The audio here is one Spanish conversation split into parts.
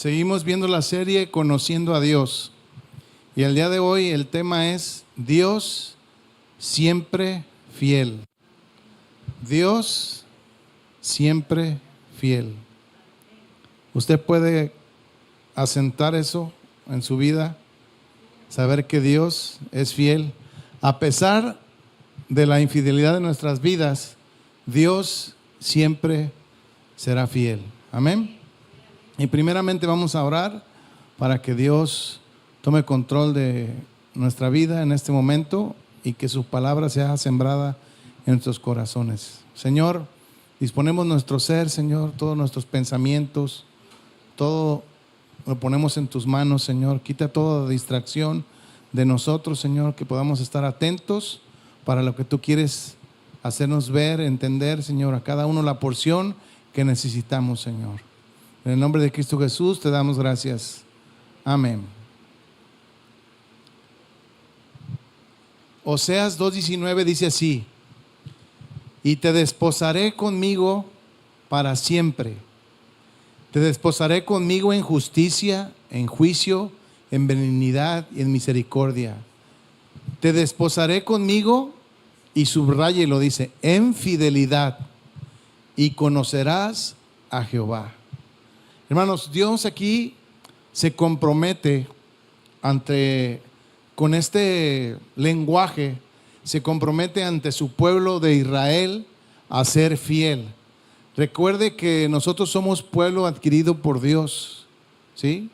Seguimos viendo la serie Conociendo a Dios. Y el día de hoy el tema es Dios siempre fiel. Dios siempre fiel. Usted puede asentar eso en su vida, saber que Dios es fiel. A pesar de la infidelidad de nuestras vidas, Dios siempre será fiel. Amén. Y primeramente vamos a orar para que Dios tome control de nuestra vida en este momento y que su palabra sea sembrada en nuestros corazones. Señor, disponemos nuestro ser, Señor, todos nuestros pensamientos, todo lo ponemos en tus manos, Señor. Quita toda distracción de nosotros, Señor, que podamos estar atentos para lo que tú quieres hacernos ver, entender, Señor, a cada uno la porción que necesitamos, Señor. En el nombre de Cristo Jesús te damos gracias. Amén. Oseas 2:19 dice así: y te desposaré conmigo para siempre. Te desposaré conmigo en justicia, en juicio, en benignidad y en misericordia. Te desposaré conmigo, y subraye lo dice, en fidelidad, y conocerás a Jehová. Hermanos, Dios aquí se compromete con este lenguaje, se compromete ante su pueblo de Israel a ser fiel. Recuerde que nosotros somos pueblo adquirido por Dios, ¿sí?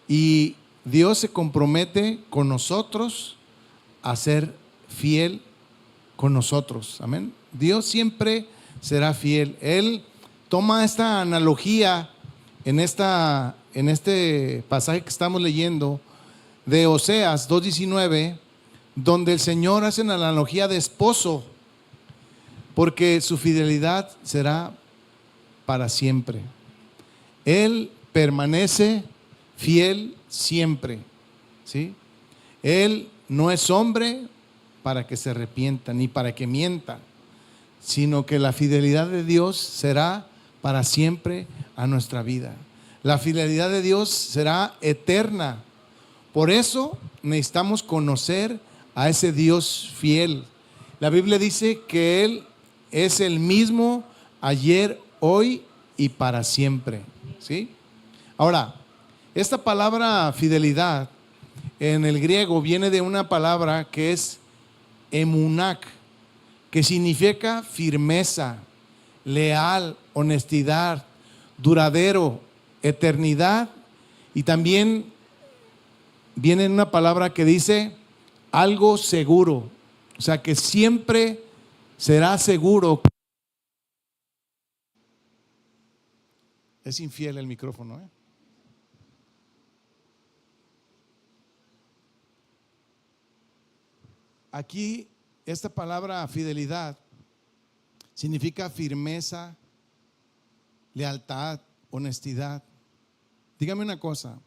Y Dios se compromete con nosotros a ser fiel con nosotros. Amén. Dios siempre será fiel. Él toma esta analogía en este pasaje que estamos leyendo de Oseas 2:19, donde el Señor hace una analogía de esposo, porque su fidelidad será para siempre. Él permanece fiel siempre, ¿sí? Él no es hombre para que se arrepienta, ni para que mienta, sino que la fidelidad de Dios será para siempre a nuestra vida. La fidelidad de Dios será eterna. Por eso necesitamos conocer a ese Dios fiel. La Biblia dice que Él es el mismo ayer, hoy y para siempre, ¿sí? Ahora, esta palabra fidelidad en el griego viene de una palabra que es emunak, que significa firmeza, leal, honestidad, duradero, eternidad, y también viene una palabra que dice algo seguro, o sea que siempre será seguro. Es infiel el micrófono, ¿eh? Aquí esta palabra fidelidad significa firmeza, lealtad, honestidad. Dígame una cosa,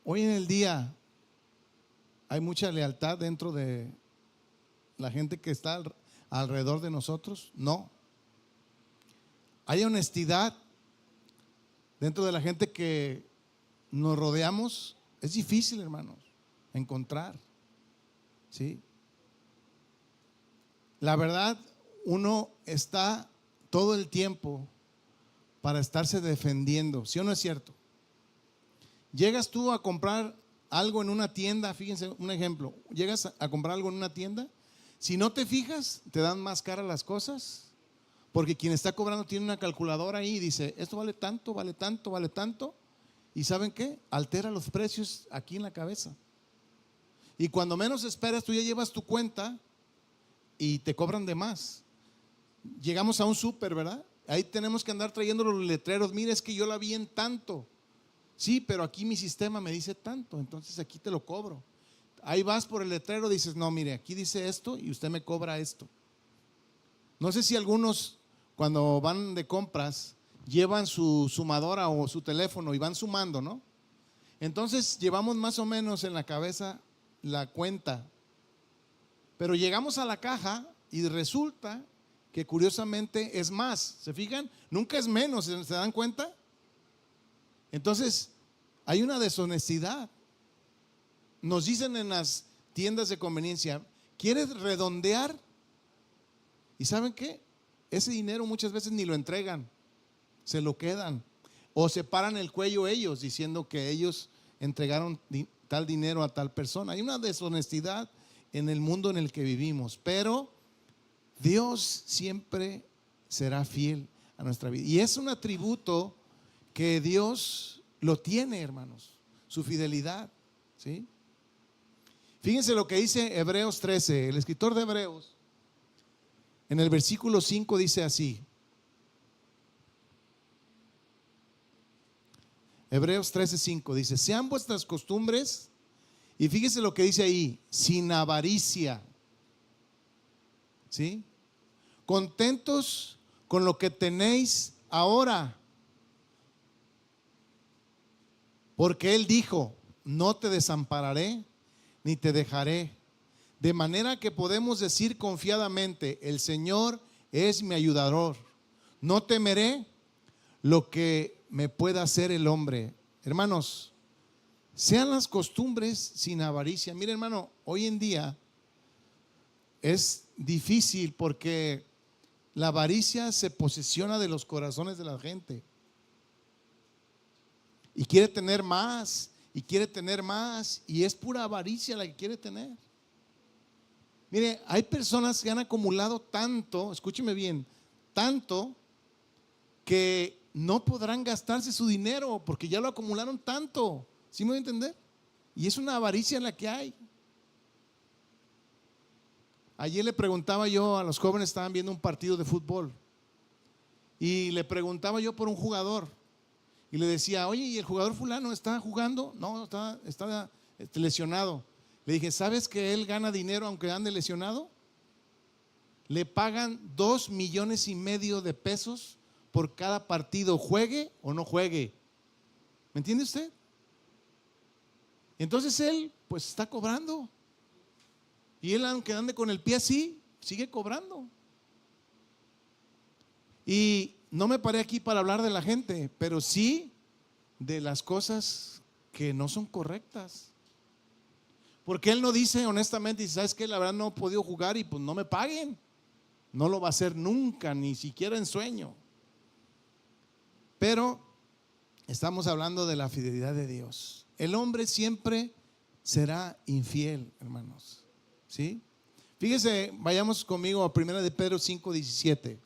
hoy en el día hay mucha lealtad dentro de la gente que está alrededor de nosotros. No. Hay honestidad dentro de la gente que nos rodeamos. Es difícil, hermanos, encontrar, ¿sí? La verdad, uno está todo el tiempo para estarse defendiendo, ¿sí o no es cierto? Llegas tú a comprar algo en una tienda, fíjense un ejemplo, llegas a comprar algo en una tienda, si no te fijas, te dan más caras las cosas, porque quien está cobrando tiene una calculadora ahí y dice, esto vale tanto, vale tanto, vale tanto, y ¿saben qué? Altera los precios aquí en la cabeza. Y cuando menos esperas, tú ya llevas tu cuenta y te cobran de más. Llegamos a un súper, ¿verdad? Ahí tenemos que andar trayendo los letreros, mire, es que yo la vi en tanto. Sí, pero aquí mi sistema me dice tanto, entonces aquí te lo cobro. Ahí vas por el letrero, dices, no, mire, aquí dice esto y usted me cobra esto. No sé si algunos cuando van de compras llevan su sumadora o su teléfono y van sumando, ¿no? Entonces llevamos más o menos en la cabeza la cuenta, pero llegamos a la caja y resulta que curiosamente es más. ¿Se fijan? Nunca es menos, ¿se dan cuenta? Entonces, hay una deshonestidad. Nos dicen en las tiendas de conveniencia, ¿quieres redondear? ¿Y saben qué? Ese dinero muchas veces ni lo entregan, se lo quedan. O se paran el cuello ellos diciendo que ellos entregaron tal dinero a tal persona. Hay una deshonestidad en el mundo en el que vivimos, pero Dios siempre será fiel a nuestra vida. Y es un atributo que Dios lo tiene, hermanos, su fidelidad, ¿sí? Fíjense lo que dice Hebreos 13, el escritor de Hebreos, en el versículo 5 dice así. Hebreos 13:5 dice: sean vuestras costumbres, y fíjese lo que dice ahí, sin avaricia, ¿sí? Contentos con lo que tenéis ahora, porque Él dijo: no te desampararé ni te dejaré. De manera que podemos decir confiadamente: el Señor es mi ayudador, no temeré lo que me pueda hacer el hombre. Hermanos, sean las costumbres sin avaricia. Mire, hermano, hoy en día es difícil porque la avaricia se posesiona de los corazones de la gente y quiere tener más y quiere tener más, y es pura avaricia la que quiere tener. Mire, hay personas que han acumulado tanto, escúcheme bien, tanto que no podrán gastarse su dinero porque ya lo acumularon tanto. ¿Sí me voy a entender? Y es una avaricia la que hay. Ayer le preguntaba yo a los jóvenes, estaban viendo un partido de fútbol, y le preguntaba yo por un jugador y le decía: oye, ¿y el jugador fulano está jugando? No, está lesionado. Le dije: ¿sabes que él gana dinero aunque ande lesionado? Le pagan 2,5 millones de pesos por cada partido, juegue o no juegue. ¿Me entiende usted? Entonces él pues está cobrando, y él, aunque ande con el pie así, sigue cobrando. Y no me paré aquí para hablar de la gente, pero sí de las cosas que no son correctas. Porque él no dice honestamente, y sabes que la verdad no he podido jugar y pues no me paguen. No lo va a hacer nunca, ni siquiera en sueño. Pero estamos hablando de la fidelidad de Dios. El hombre siempre será infiel, hermanos, ¿sí? Fíjese, vayamos conmigo a 1 de Pedro 5:17.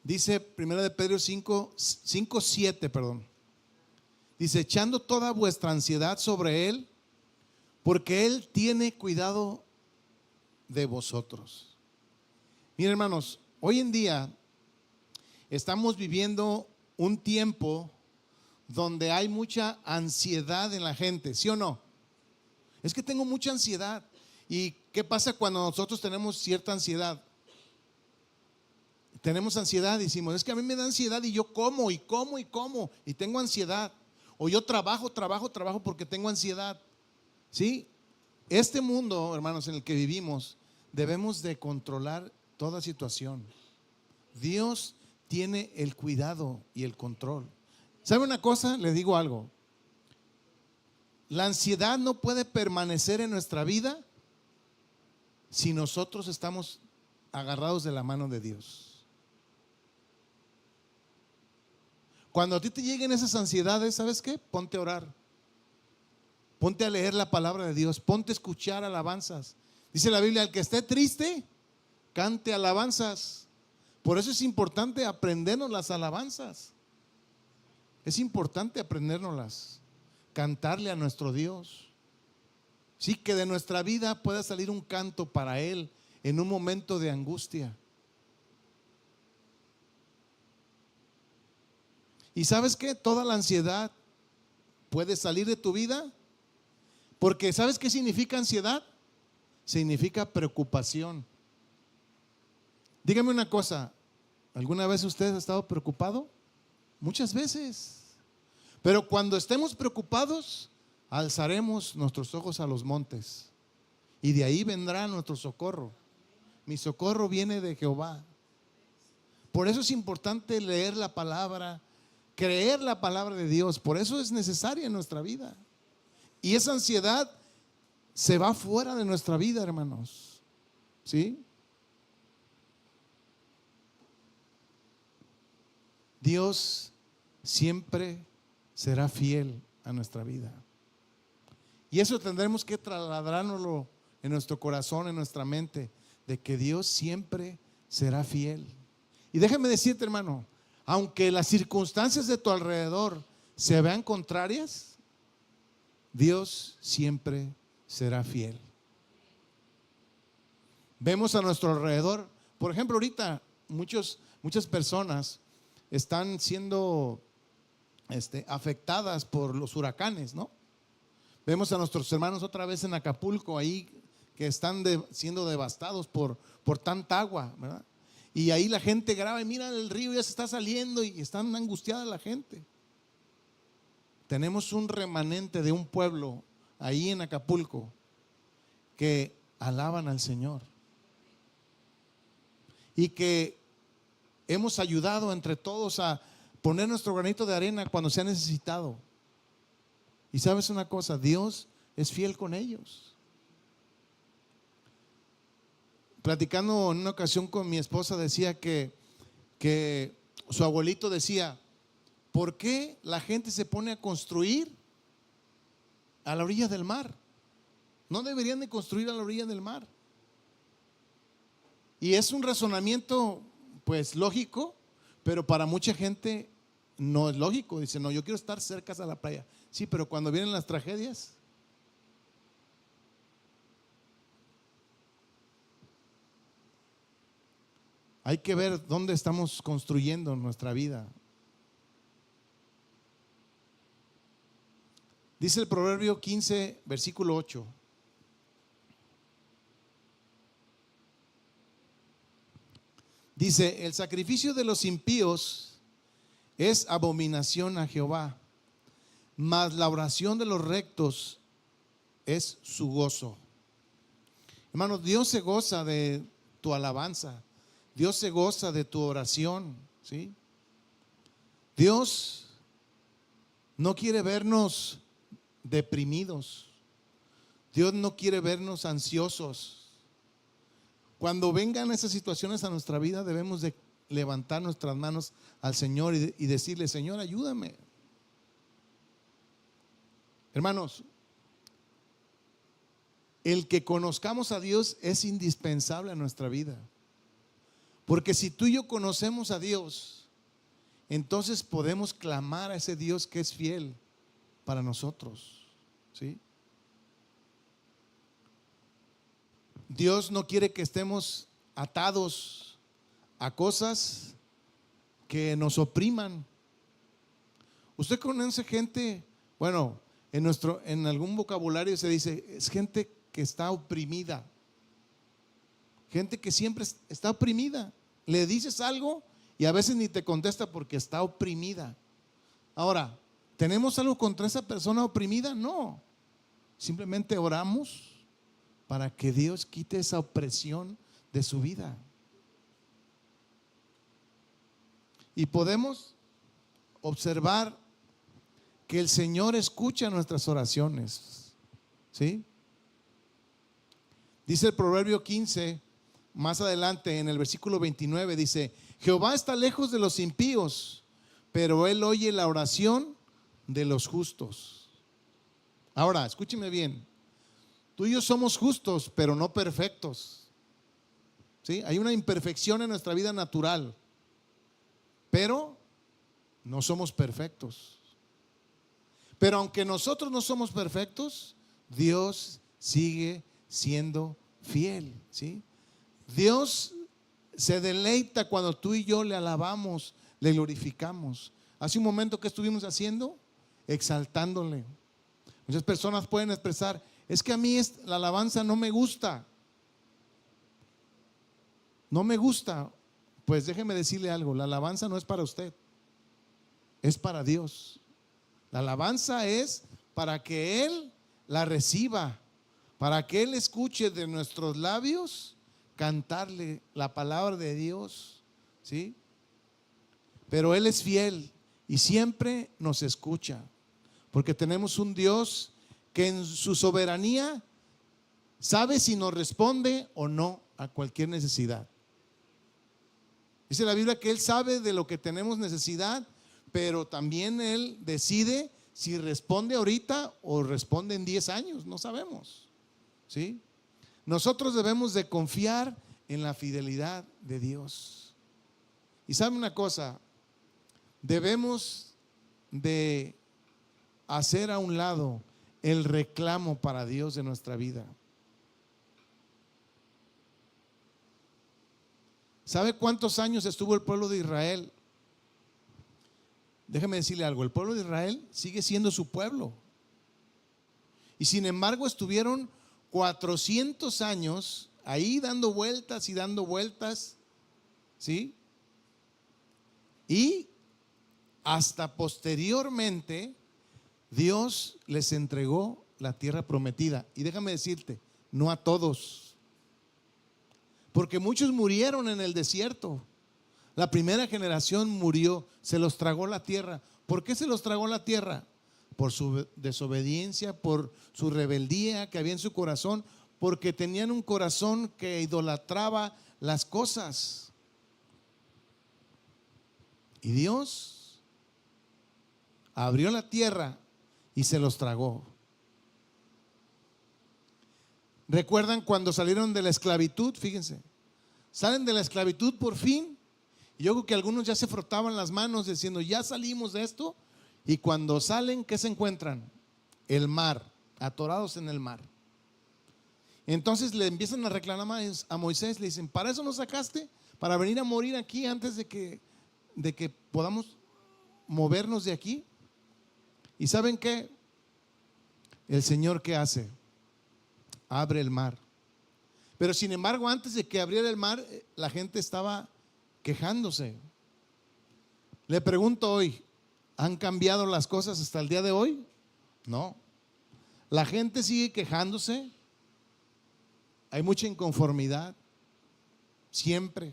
Dice 1 de Pedro 5:7, perdón. Dice: echando toda vuestra ansiedad sobre Él, porque Él tiene cuidado de vosotros. Miren, hermanos, hoy en día estamos viviendo un tiempo donde hay mucha ansiedad en la gente, ¿sí o no? Es que tengo mucha ansiedad. ¿Y qué pasa cuando nosotros tenemos cierta ansiedad? Tenemos ansiedad, decimos: es que a mí me da ansiedad y yo como y tengo ansiedad. O yo trabajo porque tengo ansiedad. ¿Sí? Este mundo, hermanos, en el que vivimos, debemos de controlar toda situación. Dios tiene el cuidado y el control. ¿Sabe una cosa? Le digo algo. La ansiedad no puede permanecer en nuestra vida si nosotros estamos agarrados de la mano de Dios. Cuando a ti te lleguen esas ansiedades, ¿sabes qué? Ponte a orar. Ponte a leer la palabra de Dios. Ponte a escuchar alabanzas. Dice la Biblia: al que esté triste, cante alabanzas. Por eso es importante aprendernos las alabanzas. Es importante aprendérnoslas. Cantarle a nuestro Dios. Sí, que de nuestra vida pueda salir un canto para Él en un momento de angustia. ¿Y sabes qué? Toda la ansiedad puede salir de tu vida, porque ¿sabes qué significa ansiedad? Significa preocupación. Dígame una cosa, ¿alguna vez usted ha estado preocupado? Muchas veces. Pero cuando estemos preocupados, alzaremos nuestros ojos a los montes. y de ahí vendrá nuestro socorro. Mi socorro viene de Jehová. Por eso es importante leer la palabra, creer la palabra de Dios. Por eso es necesaria en nuestra vida. Y esa ansiedad se va fuera de nuestra vida, hermanos. ¿Sí? Dios siempre será fiel a nuestra vida. Y eso tendremos que trasladárnoslo en nuestro corazón, en nuestra mente, de que Dios siempre será fiel. Y déjame decirte, hermano, aunque las circunstancias de tu alrededor se vean contrarias, Dios siempre será fiel. Vemos a nuestro alrededor, por ejemplo, ahorita muchas personas están siendo afectadas por los huracanes, ¿no? Vemos a nuestros hermanos otra vez en Acapulco ahí que están siendo devastados por tanta agua, ¿verdad? Y ahí la gente graba y mira, el río ya se está saliendo y están angustiada la gente. Tenemos un remanente de un pueblo ahí en Acapulco que alaban al Señor y que hemos ayudado entre todos a poner nuestro granito de arena cuando se ha necesitado. Y sabes una cosa, Dios es fiel con ellos. Platicando en una ocasión con mi esposa, decía que su abuelito decía: ¿por qué la gente se pone a construir a la orilla del mar? No deberían de construir a la orilla del mar. Y es un razonamiento pues lógico, pero para mucha gente no es lógico. Dice: no, yo quiero estar cerca a la playa. Sí, pero cuando vienen las tragedias, hay que ver dónde estamos construyendo nuestra vida. Dice el Proverbio 15, versículo 8. Dice: el sacrificio de los impíos es abominación a Jehová, mas la oración de los rectos es su gozo. Hermanos, Dios se goza de tu alabanza. Dios se goza de tu oración, ¿sí? Dios no quiere vernos deprimidos. Dios no quiere vernos ansiosos. Cuando vengan esas situaciones a nuestra vida, debemos de levantar nuestras manos al Señor y decirle: Señor, ayúdame. Hermanos, el que conozcamos a Dios es indispensable a nuestra vida. Porque si tú y yo conocemos a Dios, entonces podemos clamar a ese Dios que es fiel para nosotros, ¿sí? Dios no quiere que estemos atados a cosas que nos opriman. Usted conoce gente, bueno, en algún vocabulario se dice, es gente que está oprimida. Gente que siempre está oprimida. Le dices algo y a veces ni te contesta porque está oprimida. Ahora, ¿tenemos algo contra esa persona oprimida? No. Simplemente oramos para que Dios quite esa opresión de su vida. Y podemos observar que el Señor escucha nuestras oraciones, ¿sí? Dice el Proverbio 15, más adelante en el versículo 29, dice: Jehová está lejos de los impíos, pero Él oye la oración de los justos. Ahora, escúcheme bien. Tú y yo somos justos, pero no perfectos, ¿sí? Hay una imperfección en nuestra vida natural, pero no somos perfectos. Pero aunque nosotros no somos perfectos, Dios sigue siendo fiel, ¿sí? Dios se deleita cuando tú y yo le alabamos, le glorificamos. Hace un momento, ¿qué estuvimos haciendo? Exaltándole. Muchas personas pueden expresar: es que a mí la alabanza no me gusta. No me gusta. Pues déjeme decirle algo: la alabanza no es para usted, es para Dios. La alabanza es para que Él la reciba, para que Él escuche de nuestros labios cantarle la palabra de Dios, ¿sí? Pero Él es fiel y siempre nos escucha, porque tenemos un Dios que en su soberanía sabe si nos responde o no a cualquier necesidad. Dice la Biblia que Él sabe de lo que tenemos necesidad, pero también Él decide si responde ahorita o responde en 10 años, no sabemos, ¿sí? Nosotros debemos de confiar en la fidelidad de Dios. Y sabe una cosa, debemos de hacer a un lado el reclamo para Dios de nuestra vida. ¿Sabe cuántos años estuvo el pueblo de Israel? Déjeme decirle algo, el pueblo de Israel sigue siendo su pueblo. Y sin embargo estuvieron 400 años ahí dando vueltas y dando vueltas, ¿sí? Y hasta posteriormente Dios les entregó la tierra prometida. Y déjame decirte, no a todos, porque muchos murieron en el desierto. La primera generación murió, se los tragó la tierra. ¿Por qué se los tragó la tierra? Por su desobediencia, por su rebeldía que había en su corazón, porque tenían un corazón que idolatraba las cosas. Y Dios abrió la tierra y se los tragó. ¿Recuerdan cuando salieron de la esclavitud? Fíjense, salen de la esclavitud por fin. Y yo creo que algunos ya se frotaban las manos diciendo, ya salimos de esto. Y cuando salen, ¿qué se encuentran? El mar, atorados en el mar. Entonces le empiezan a reclamar a Moisés, le dicen, ¿para eso nos sacaste? ¿Para venir a morir aquí antes de que podamos movernos de aquí? ¿Y saben qué? El Señor, ¿qué hace? Abre el mar. Pero sin embargo, antes de que abriera el mar, la gente estaba quejándose. Le pregunto hoy, ¿han cambiado las cosas hasta el día de hoy? No. La gente sigue quejándose. Hay mucha inconformidad. Siempre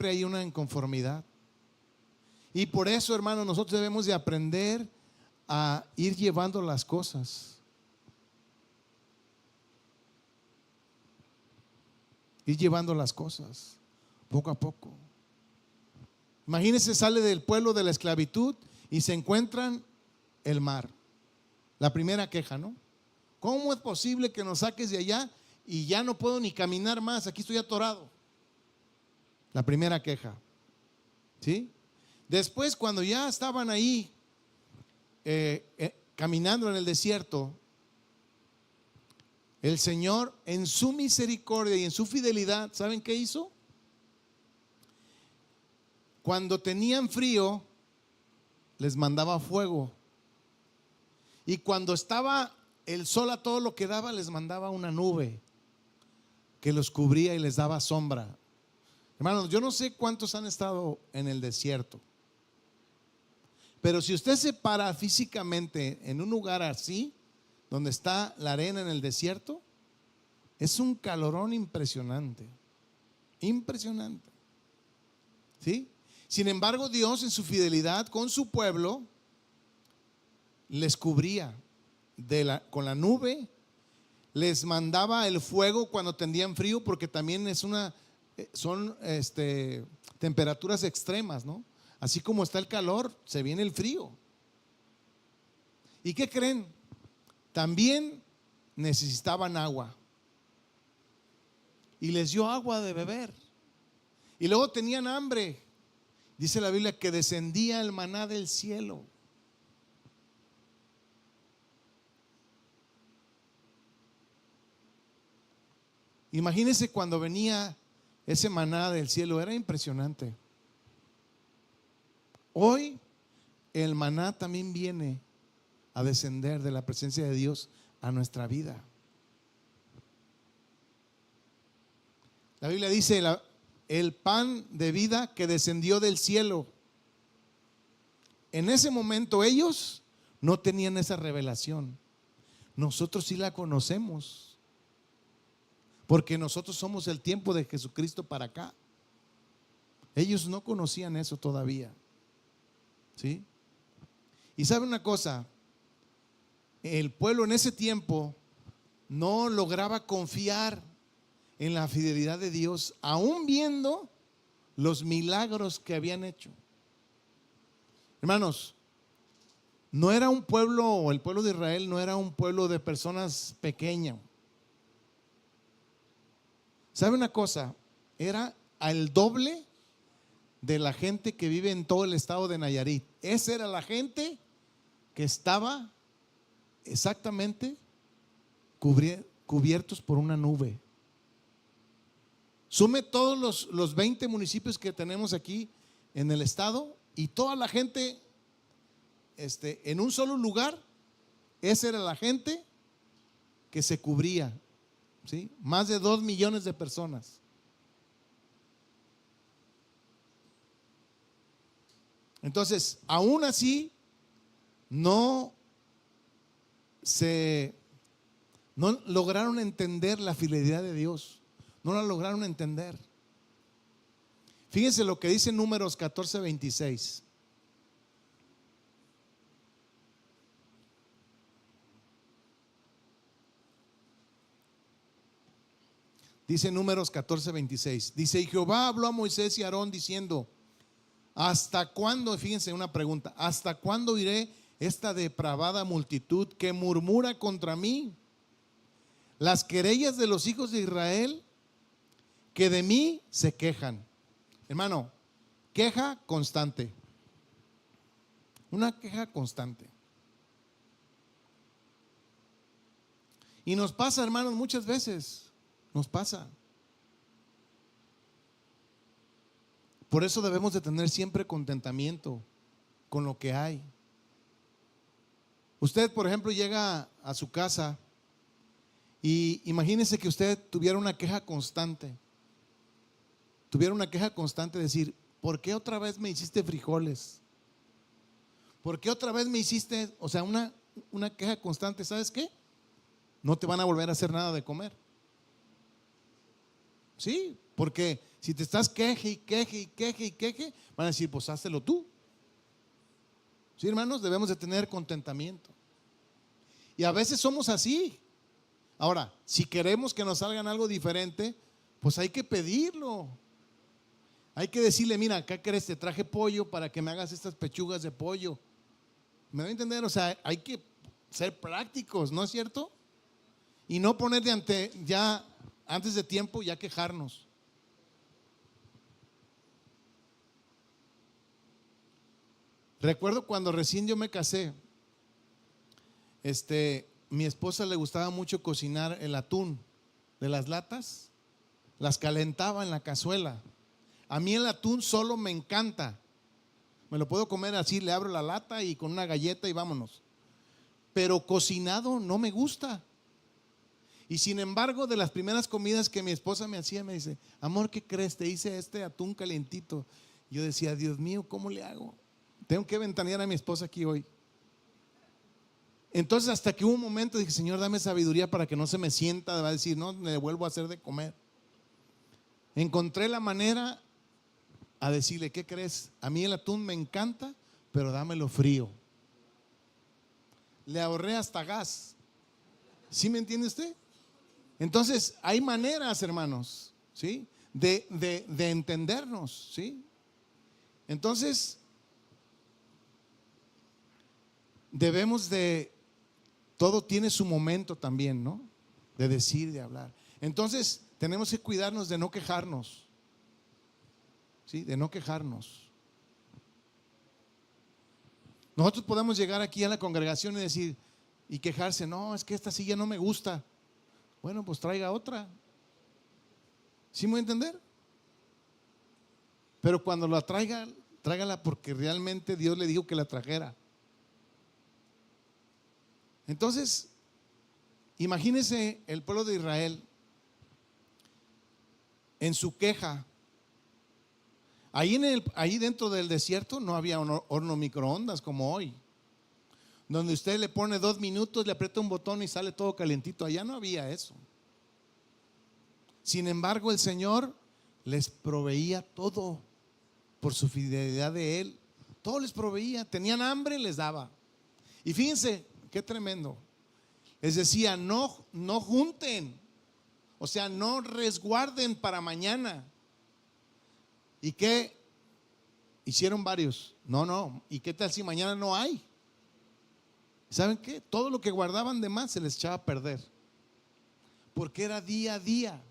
hay una inconformidad. Y por eso, hermanos, nosotros debemos de aprender a ir llevando las cosas. Ir llevando las cosas poco a poco. Imagínense, sale del pueblo de la esclavitud y se encuentran el mar. La primera queja, ¿no? ¿Cómo es posible que nos saques de allá y ya no puedo ni caminar más? Aquí estoy atorado. La primera queja, ¿sí? Después, cuando ya estaban ahí caminando en el desierto, el Señor en su misericordia y en su fidelidad, ¿saben qué hizo? Cuando tenían frío, les mandaba fuego. Y cuando estaba el sol a todo lo que daba, les mandaba una nube que los cubría y les daba sombra. Hermanos, yo no sé cuántos han estado en el desierto, pero si usted se para físicamente en un lugar así, donde está la arena en el desierto, es un calorón impresionante. Impresionante. ¿Sí? Sin embargo, Dios en su fidelidad con su pueblo les cubría con la nube, les mandaba el fuego cuando tenían frío, porque también son temperaturas extremas, ¿no? Así como está el calor, se viene el frío. ¿Y qué creen? También necesitaban agua. Y les dio agua de beber. Y luego tenían hambre. Dice la Biblia que descendía el maná del cielo. Imagínense cuando venía ese maná del cielo, era impresionante. Hoy el maná también viene a descender de la presencia de Dios a nuestra vida. La Biblia dice el pan de vida que descendió del cielo. En ese momento ellos no tenían esa revelación, nosotros sí la conocemos, porque nosotros somos el tiempo de Jesucristo para acá. Ellos no conocían eso todavía, ¿sí? Y sabe una cosa, el pueblo en ese tiempo no lograba confiar en la fidelidad de Dios, aún viendo los milagros que habían hecho. Hermanos, no era un pueblo, o el pueblo de Israel no era un pueblo de personas pequeñas. ¿Sabe una cosa? Era al doble de la gente que vive en todo el estado de Nayarit. Esa era la gente que estaba exactamente cubiertos por una nube. Sume todos los 20 municipios que tenemos aquí en el estado y toda la gente en un solo lugar. Esa era la gente que se cubría, ¿sí? Más de 2 millones de personas. Entonces, aún así, no lograron entender la fidelidad de Dios. No la lograron entender. Fíjense lo que dice Números 14:26. Dice Números 14:26. Dice: y Jehová habló a Moisés y a Aarón diciendo: ¿hasta cuándo? Fíjense una pregunta: ¿hasta cuándo iré esta depravada multitud que murmura contra mí? Las querellas de los hijos de Israel que de mí se quejan. Hermano, queja constante. Una queja constante. Y nos pasa, hermanos, muchas veces. Nos pasa. Por eso debemos de tener siempre contentamiento con lo que hay. Usted, por ejemplo, llega a su casa y imagínese que usted tuviera una queja constante. Tuviera una queja constante de decir: ¿por qué otra vez me hiciste frijoles? ¿Por qué otra vez me hiciste? O sea, una queja constante. ¿Sabes qué? No te van a volver a hacer nada de comer. Sí, porque si te estás queje y queje y queje y queje, van a decir: pues hácelo tú. Sí, hermanos, debemos de tener contentamiento. Y a veces somos así. Ahora, si queremos que nos salgan algo diferente, pues hay que pedirlo. Hay que decirle: mira, acá querés, te traje pollo para que me hagas estas pechugas de pollo. ¿Me voy a entender? O sea, hay que ser prácticos, ¿no es cierto? Y no poner antes de tiempo ya quejarnos. Recuerdo cuando recién yo me casé, mi esposa le gustaba mucho cocinar el atún de las latas, las calentaba en la cazuela. A mí el atún solo me encanta, me lo puedo comer así, le abro la lata y con una galleta y vámonos. Pero cocinado no me gusta. Y sin embargo, de las primeras comidas que mi esposa me hacía, me dice: amor, ¿qué crees? Te hice este atún calientito. Yo decía: Dios mío, ¿cómo le hago? Tengo que ventanear a mi esposa aquí hoy. Entonces, hasta que hubo un momento dije: Señor, dame sabiduría para que no se me sienta, va a decir: no, me vuelvo a hacer de comer. Encontré la manera a decirle: ¿qué crees? A mí el atún me encanta, pero dámelo frío. Le ahorré hasta gas. ¿Sí me entiende usted? Entonces, hay maneras, hermanos, ¿sí? De entendernos, ¿sí? Entonces, debemos todo tiene su momento también, ¿no? De decir, de hablar. Entonces, tenemos que cuidarnos de no quejarnos, ¿sí? De no quejarnos. Nosotros podemos llegar aquí a la congregación y decir y quejarse: no, es que esta silla no me gusta. Bueno, pues traiga otra. ¿Sí me voy a entender? Pero cuando la traiga, tráigala porque realmente Dios le dijo que la trajera. Entonces, imagínese el pueblo de Israel en su queja. Ahí dentro del desierto no había horno microondas como hoy. donde usted le pone 2 minutos, le aprieta un botón y sale todo calientito. Allá no había eso. Sin embargo, el Señor les proveía todo por su fidelidad de Él. Todo les proveía. Tenían hambre, les daba. Y fíjense, qué tremendo. Les decía, no junten. O sea, no resguarden para mañana. ¿Y qué? Hicieron varios. No. ¿Y qué tal si mañana no hay? ¿Saben qué? Todo lo que guardaban de más se les echaba a perder. Porque era día a día.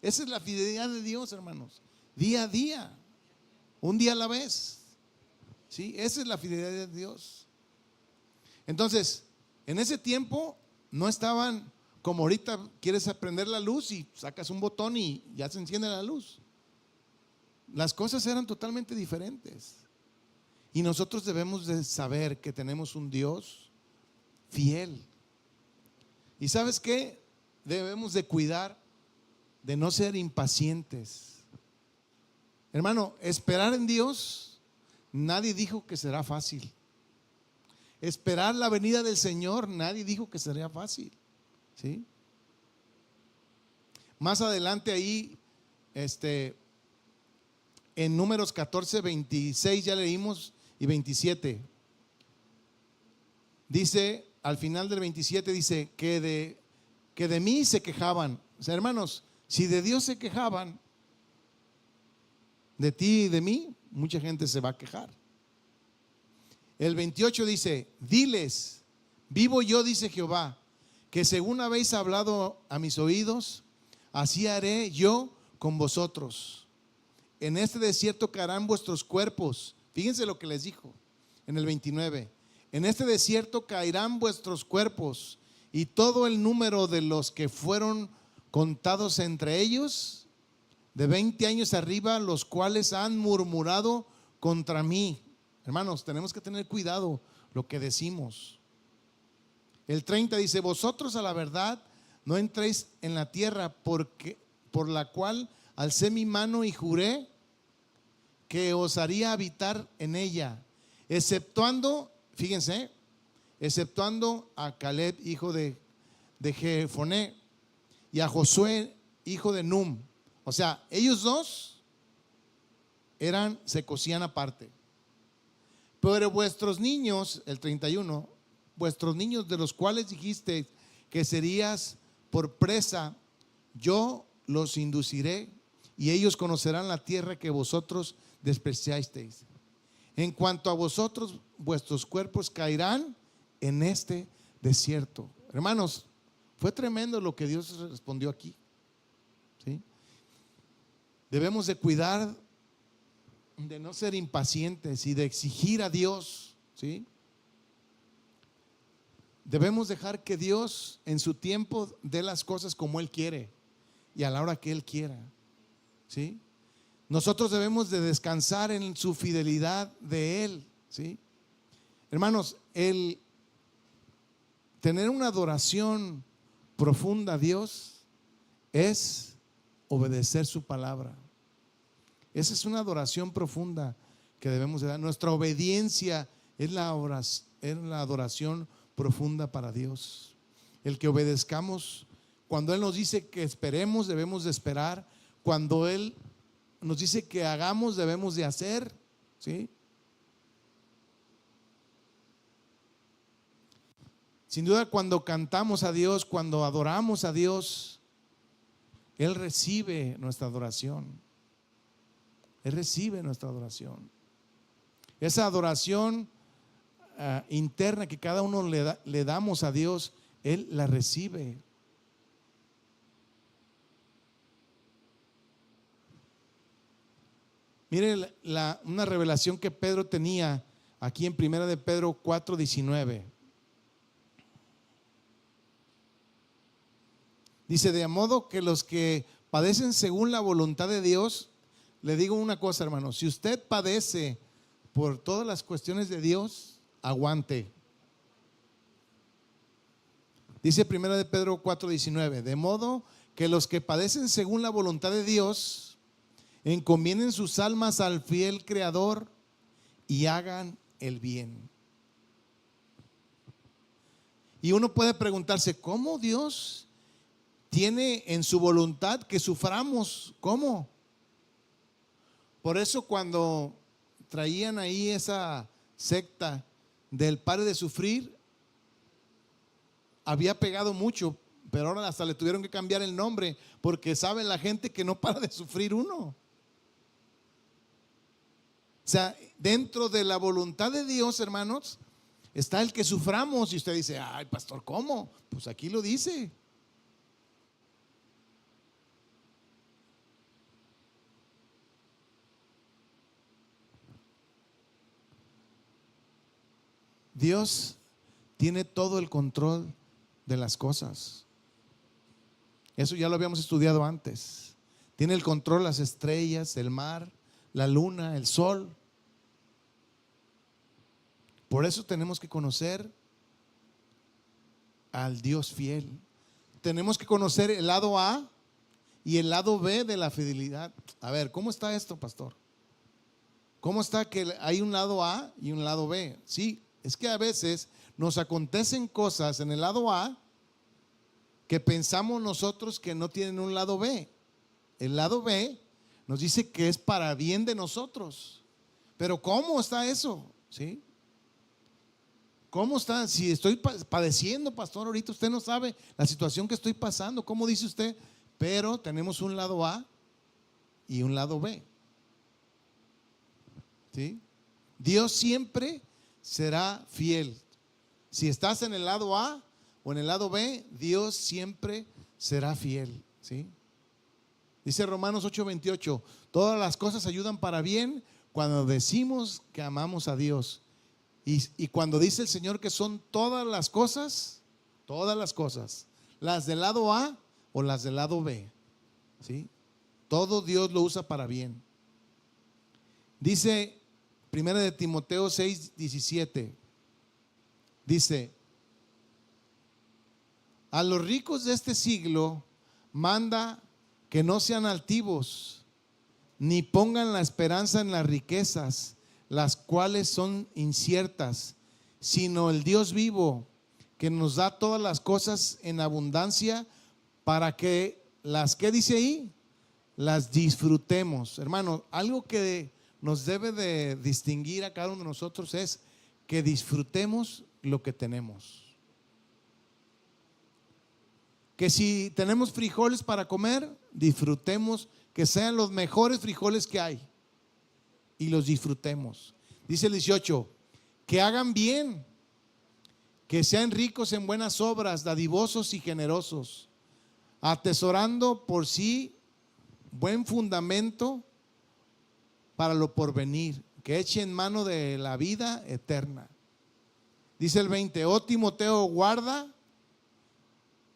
Esa es la fidelidad de Dios, hermanos. Día a día. Un día a la vez. ¿Sí? Esa es la fidelidad de Dios. Entonces, en ese tiempo no estaban como ahorita quieres prender la luz y sacas un botón y ya se enciende la luz. Las cosas eran totalmente diferentes. Y nosotros debemos de saber que tenemos un Dios fiel. ¿Y sabes qué? Debemos de cuidar de no ser impacientes. Hermano, esperar en Dios, nadie dijo que será fácil. Esperar la venida del Señor, nadie dijo que sería fácil. ¿Sí? Más adelante ahí, en Números 14, 26 ya leímos y 27. Dice, al final del 27 dice que de mí se quejaban. O sea, hermanos, si de Dios se quejaban, de ti y de mí, mucha gente se va a quejar. El 28 dice, diles, vivo yo, dice Jehová, que según habéis hablado a mis oídos, así haré yo con vosotros. En este desierto caerán vuestros cuerpos. Fíjense lo que les dijo en el 29. En este desierto caerán vuestros cuerpos, y todo el número de los que fueron contados entre ellos, de 20 años arriba, los cuales han murmurado contra mí. Hermanos, tenemos que tener cuidado lo que decimos. El 30 dice, vosotros a la verdad no entréis en la tierra por la cual alcé mi mano y juré que os haría habitar en ella, exceptuando, fíjense, exceptuando a Caleb, hijo de Jefoné, y a Josué, hijo de Num. O sea, ellos dos se cosían aparte. Pero vuestros niños, el 31, vuestros niños de los cuales dijiste que serías por presa, yo los induciré y ellos conocerán la tierra que vosotros despreciasteis. En cuanto a vosotros, vuestros cuerpos caerán en este desierto. Hermanos, fue tremendo lo que Dios respondió aquí. ¿Sí? Debemos de cuidar de no ser impacientes y de exigir a Dios. ¿Sí? Debemos dejar que Dios en su tiempo dé las cosas como Él quiere y a la hora que Él quiera. ¿Sí? Nosotros debemos de descansar en su fidelidad de Él. ¿Sí? Hermanos, el tener una adoración profunda a Dios es obedecer su palabra. Esa es una adoración profunda que debemos de dar. Nuestra obediencia es la adoración profunda para Dios. El que obedezcamos, cuando Él nos dice que esperemos, debemos de esperar. Cuando Él nos dice que hagamos, debemos de hacer. ¿Sí? Sin duda, cuando cantamos a Dios, cuando adoramos a Dios, Él recibe nuestra adoración. Él recibe nuestra adoración. Esa adoración interna que cada uno le damos a Dios, Él la recibe. Mire una revelación que Pedro tenía aquí en 1 de Pedro 4:19. Dice, de modo que los que padecen según la voluntad de Dios, le digo una cosa, hermano, si usted padece por todas las cuestiones de Dios, aguante. Dice 1 de Pedro 4:19, de modo que los que padecen según la voluntad de Dios, encomienden sus almas al fiel Creador y hagan el bien. Y uno puede preguntarse, ¿cómo Dios tiene en su voluntad que suframos? ¿Cómo? Por eso cuando traían ahí esa secta del pare de sufrir, había pegado mucho, pero ahora hasta le tuvieron que cambiar el nombre, porque sabe la gente que no para de sufrir uno. O sea, dentro de la voluntad de Dios, hermanos, está el que suframos. Y usted dice, ay, pastor, ¿cómo? Pues aquí lo dice. Dios tiene todo el control de las cosas. Eso ya lo habíamos estudiado antes. Tiene el control las estrellas, el mar, la luna, el sol. Por eso tenemos que conocer al Dios fiel. Tenemos que conocer el lado A y el lado B de la fidelidad. A ver, ¿cómo está esto, pastor? ¿Cómo está que hay un lado A y un lado B? Sí, es que a veces nos acontecen cosas en el lado A que pensamos nosotros que no tienen un lado B. El lado B nos dice que es para bien de nosotros. Pero ¿cómo está eso? ¿Sí? ¿Cómo está? Si estoy padeciendo, pastor, ahorita usted no sabe la situación que estoy pasando. ¿Cómo dice usted? Pero tenemos un lado A y un lado B. ¿Sí? Dios siempre será fiel. Si estás en el lado A o en el lado B, Dios siempre será fiel. ¿Sí? Dice Romanos 8:28, todas las cosas ayudan para bien cuando decimos que amamos a Dios. Y cuando dice el Señor que son todas las cosas, las del lado A o las del lado B, ¿sí? Todo Dios lo usa para bien. Dice 1 de Timoteo 6:17, dice, a los ricos de este siglo manda que no sean altivos, ni pongan la esperanza en las riquezas, las cuales son inciertas, sino el Dios vivo, que nos da todas las cosas en abundancia, para que las que dice ahí, las disfrutemos. Hermano, algo que nos debe de distinguir a cada uno de nosotros es que disfrutemos lo que tenemos. Que si tenemos frijoles para comer, disfrutemos que sean los mejores frijoles que hay y los disfrutemos. Dice el 18, que hagan bien, que sean ricos en buenas obras, dadivosos y generosos, atesorando por sí buen fundamento para lo porvenir, que echen mano de la vida eterna. Dice el 20, oh Timoteo, guarda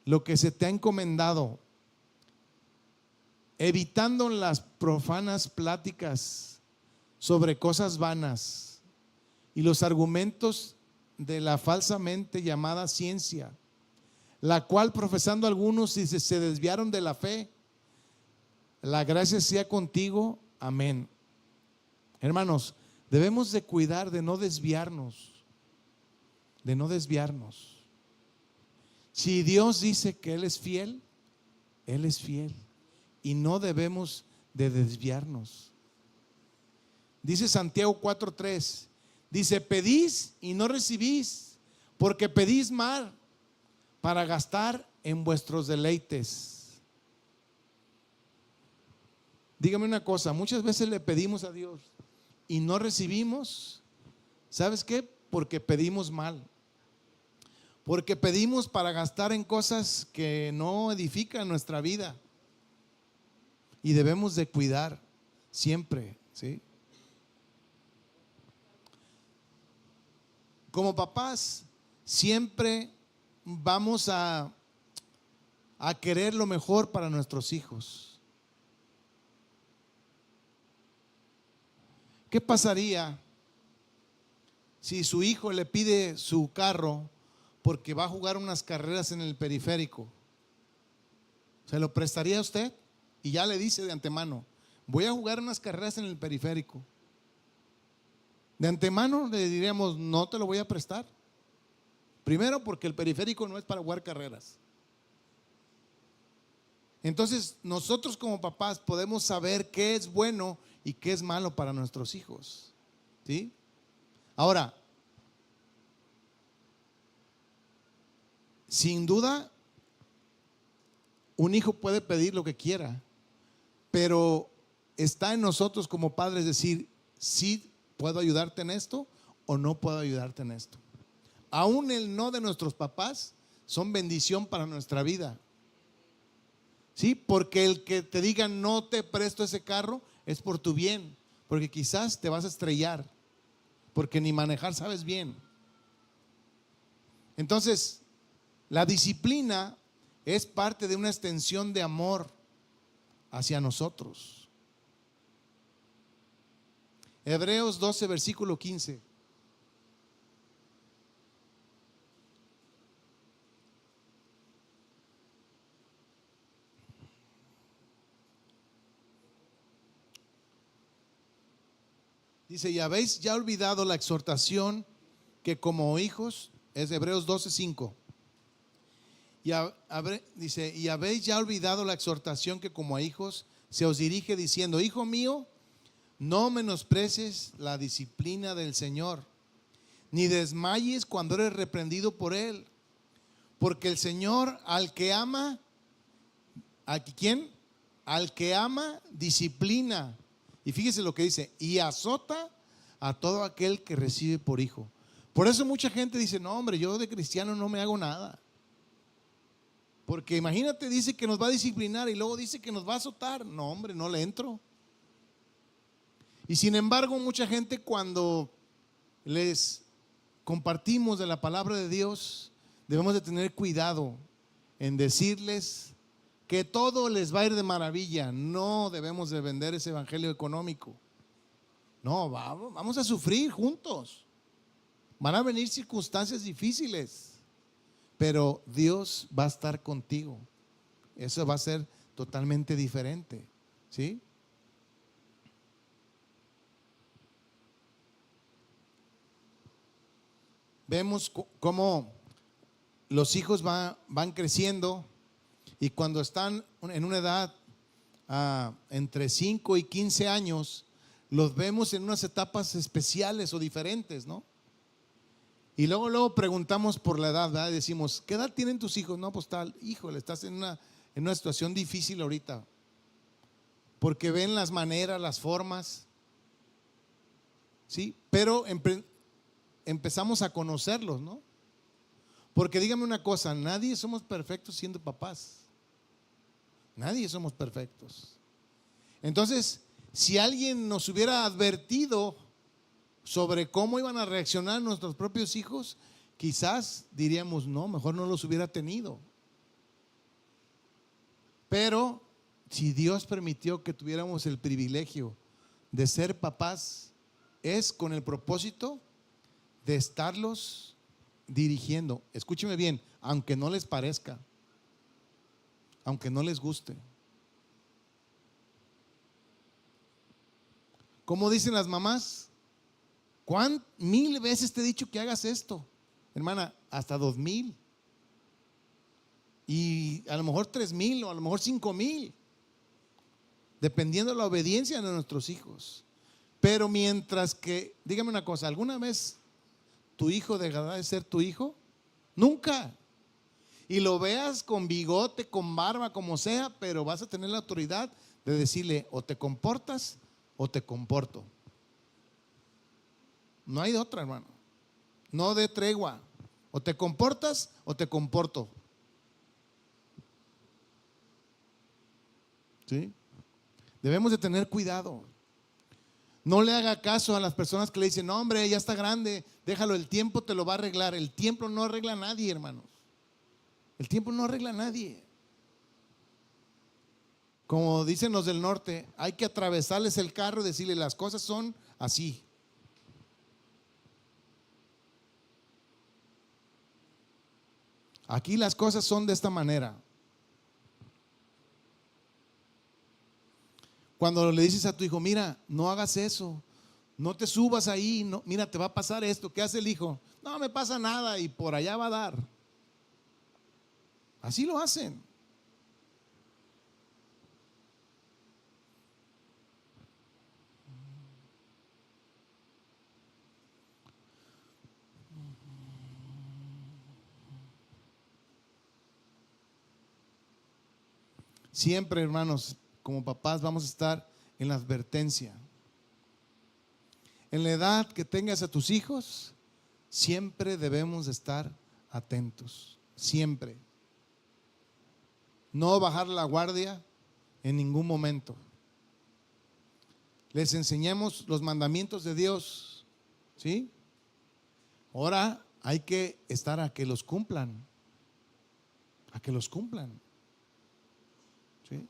lo que se te ha encomendado, evitando las profanas pláticas sobre cosas vanas y los argumentos de la falsamente llamada ciencia, la cual profesando algunos se desviaron de la fe. La gracia sea contigo, amén. Hermanos, debemos de cuidar de no desviarnos, Si Dios dice que Él es fiel y no debemos de desviarnos. Dice Santiago 4:3, dice, pedís y no recibís, porque pedís mal para gastar en vuestros deleites. Dígame una cosa, muchas veces le pedimos a Dios y no recibimos. ¿Sabes qué? Porque pedimos mal. Porque pedimos para gastar en cosas que no edifican nuestra vida. Y debemos de cuidar siempre, ¿sí? Como papás, siempre vamos a querer lo mejor para nuestros hijos. ¿Qué pasaría si su hijo le pide su carro porque va a jugar unas carreras en el periférico? ¿Se lo prestaría a usted? Y ya le dice de antemano, voy a jugar unas carreras en el periférico. De antemano le diríamos, no te lo voy a prestar. Primero, porque el periférico no es para jugar carreras. Entonces, nosotros como papás podemos saber qué es bueno y qué es malo para nuestros hijos. ¿Sí? Ahora, sin duda, un hijo puede pedir lo que quiera, pero está en nosotros como padres decir, sí puedo ayudarte en esto o no puedo ayudarte en esto. Aún el no de nuestros papás son bendición para nuestra vida. ¿Sí? Porque el que te diga no te presto ese carro es por tu bien, porque quizás te vas a estrellar, porque ni manejar sabes bien. Entonces, la disciplina es parte de una extensión de amor hacia nosotros. Hebreos 12, versículo 15. Dice, y habéis ya olvidado la exhortación que como hijos, es Hebreos 12, 5. Dice, y habéis ya olvidado la exhortación que como a hijos se os dirige diciendo, hijo mío, no menosprecies la disciplina del Señor, ni desmayes cuando eres reprendido por Él, porque el Señor al que ama, ¿a quién? Al que ama, disciplina. Y fíjese lo que dice, y azota a todo aquel que recibe por hijo. Por eso mucha gente dice, no hombre, yo de cristiano no me hago nada. Porque imagínate, dice que nos va a disciplinar y luego dice que nos va a azotar. No hombre, no le entro. Y sin embargo, mucha gente cuando les compartimos de la palabra de Dios, debemos de tener cuidado en decirles que todo les va a ir de maravilla. No debemos de vender ese evangelio económico. No, vamos a sufrir juntos. Van a venir circunstancias difíciles, pero Dios va a estar contigo. Eso va a ser totalmente diferente. ¿Sí? Vemos cómo los hijos van creciendo y cuando están en una edad entre 5 y 15 años, los vemos en unas etapas especiales o diferentes, ¿no? Y luego preguntamos por la edad, ¿verdad? Decimos, ¿qué edad tienen tus hijos? No, pues tal, híjole, estás en una situación difícil ahorita. Porque ven las maneras, las formas, ¿sí? Pero empezamos a conocerlos, ¿no? Porque dígame una cosa, nadie somos perfectos siendo papás. Nadie somos perfectos. Entonces, si alguien nos hubiera advertido sobre cómo iban a reaccionar nuestros propios hijos, quizás diríamos, no, mejor no los hubiera tenido. Pero si Dios permitió que tuviéramos el privilegio de ser papás, es con el propósito de estarlos dirigiendo. Escúcheme bien, aunque no les parezca, aunque no les guste. ¿Cómo dicen las mamás? ¿Mil veces te he dicho que hagas esto? Hermana, hasta 2000. Y a lo mejor 3000 o a lo mejor 5000. Dependiendo de la obediencia de nuestros hijos. Pero mientras que, dígame una cosa, ¿alguna vez tu hijo dejará de ser tu hijo? Nunca. Y lo veas con bigote, con barba, como sea, pero vas a tener la autoridad de decirle, o te comportas o te comporto. No hay de otra, hermano. No de tregua. O te comportas o te comporto. ¿Sí? Debemos de tener cuidado. No le haga caso a las personas que le dicen, no hombre, ya está grande, déjalo, el tiempo te lo va a arreglar. El tiempo no arregla a nadie, hermanos. El tiempo no arregla a nadie. Como dicen los del norte, hay que atravesarles el carro y decirle, las cosas son así. Aquí las cosas son de esta manera. Cuando le dices a tu hijo, mira, no hagas eso, No te subas ahí, no, mira, te va a pasar esto. ¿Qué hace el hijo? No me pasa nada y por allá va a dar. Así lo hacen. Siempre, hermanos, como papás vamos a estar en la advertencia. En la edad que tengas a tus hijos, siempre debemos de estar atentos. Siempre. No bajar la guardia en ningún momento. Les enseñemos los mandamientos de Dios, ¿sí? Ahora hay que estar a que los cumplan. A que los cumplan. ¿Sí?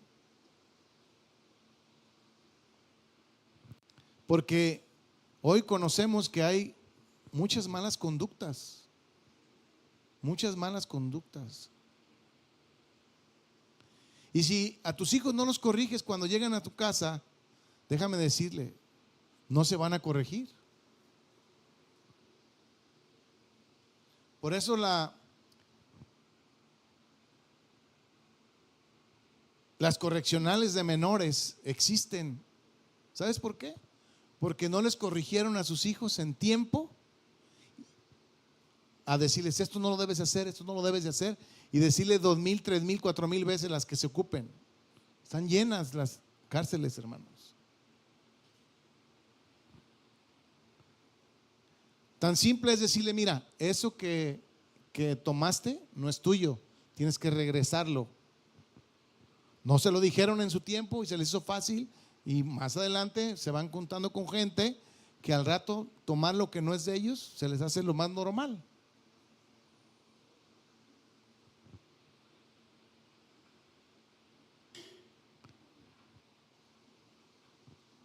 Porque hoy conocemos que hay muchas malas conductas. Muchas malas conductas. Y si a tus hijos no los corriges cuando llegan a tu casa, déjame decirle, no se van a corregir. Por eso las correccionales de menores existen. ¿Sabes por qué? Porque no les corrigieron a sus hijos en tiempo a decirles esto no lo debes hacer, esto no lo debes de hacer, y decirle 2,000, 3,000, 4,000 veces las que se ocupen. Están llenas las cárceles, hermanos. Tan simple es decirle, mira, eso que tomaste no es tuyo, tienes que regresarlo. No se lo dijeron en su tiempo y se les hizo fácil, y más adelante se van contando con gente que al rato tomar lo que no es de ellos se les hace lo más normal.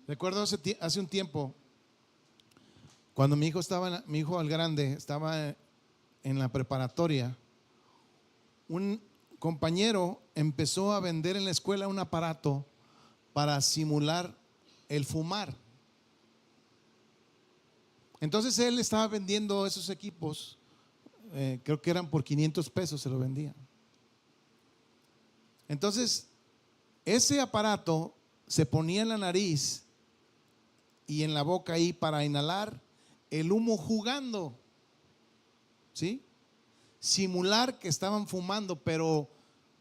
Recuerdo hace un tiempo, cuando mi hijo el grande estaba en la preparatoria, un compañero empezó a vender en la escuela un aparato para simular el fumar. Entonces él estaba vendiendo esos equipos, creo que eran por 500 pesos se lo vendían. Entonces ese aparato se ponía en la nariz y en la boca ahí para inhalar el humo jugando, ¿sí? Simular que estaban fumando, pero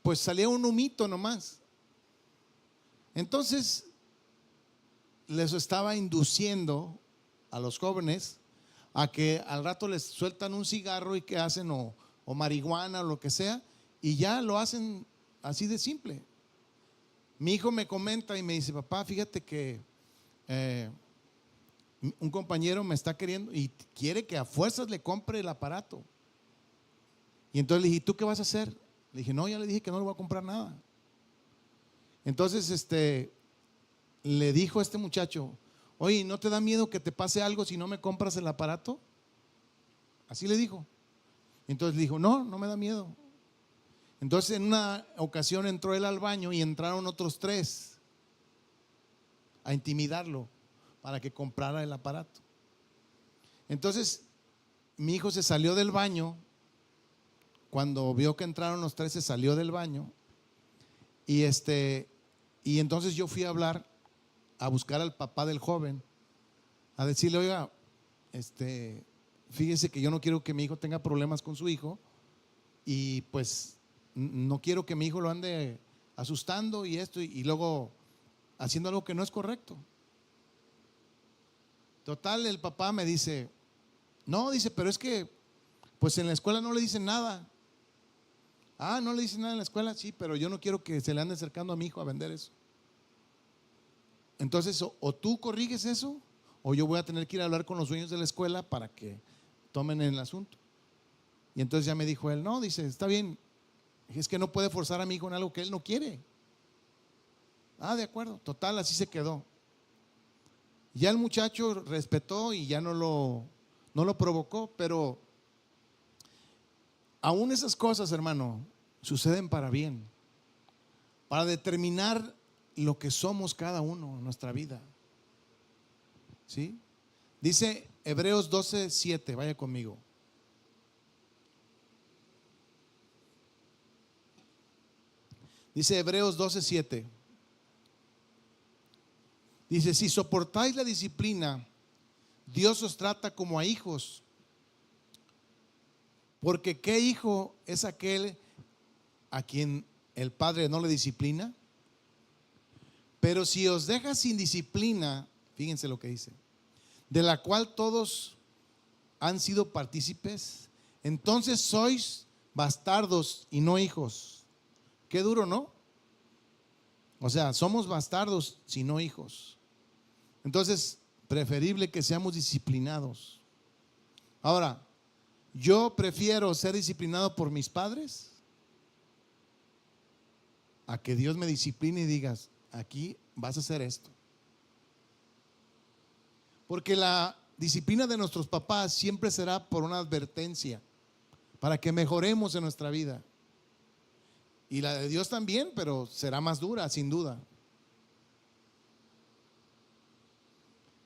pues salía un humito nomás. Entonces les estaba induciendo a los jóvenes a que al rato les sueltan un cigarro y que hacen o marihuana o lo que sea, y ya lo hacen así de simple. Mi hijo me comenta y me dice, papá, fíjate que un compañero me está queriendo y quiere que a fuerzas le compre el aparato. Y entonces le dije, ¿tú qué vas a hacer? Le dije, no, ya le dije que no le voy a comprar nada. Entonces le dijo a este muchacho, oye, ¿no te da miedo que te pase algo si no me compras el aparato? Así le dijo. Entonces le dijo, no, no me da miedo. Entonces en una ocasión entró él al baño y entraron otros 3 a intimidarlo para que comprara el aparato. Entonces mi hijo se salió del baño. Cuando vio que entraron los 3 se salió del baño y entonces yo fui a hablar, a buscar al papá del joven, a decirle, oiga, fíjese que yo no quiero que mi hijo tenga problemas con su hijo y pues no quiero que mi hijo lo ande asustando y luego haciendo algo que no es correcto. Total, el papá me dice, no, dice, pero es que pues en la escuela no le dicen nada. Ah, no le dicen nada en la escuela, sí, pero yo no quiero que se le ande acercando a mi hijo a vender eso. Entonces, o tú corriges eso, o yo voy a tener que ir a hablar con los dueños de la escuela para que tomen el asunto. Y entonces ya me dijo él, no, dice, está bien, es que no puede forzar a mi hijo en algo que él no quiere. Ah, de acuerdo, total, así se quedó. Ya el muchacho respetó y ya no lo provocó, pero aún esas cosas, hermano, suceden para bien, para determinar lo que somos cada uno en nuestra vida, ¿sí? Dice Hebreos 12:7, vaya conmigo. Dice Hebreos 12:7. Dice, si soportáis la disciplina, Dios os trata como a hijos. Porque ¿qué hijo es aquel a quien el padre no le disciplina? Pero si os deja sin disciplina, fíjense lo que dice, de la cual todos han sido partícipes, entonces sois bastardos y no hijos. Qué duro, ¿no? O sea, somos bastardos y no hijos. Entonces, preferible que seamos disciplinados. Ahora, yo prefiero ser disciplinado por mis padres a que Dios me discipline y digas, aquí vas a hacer esto. Porque la disciplina de nuestros papás siempre será por una advertencia, para que mejoremos en nuestra vida. Y la de Dios también, pero será más dura, sin duda.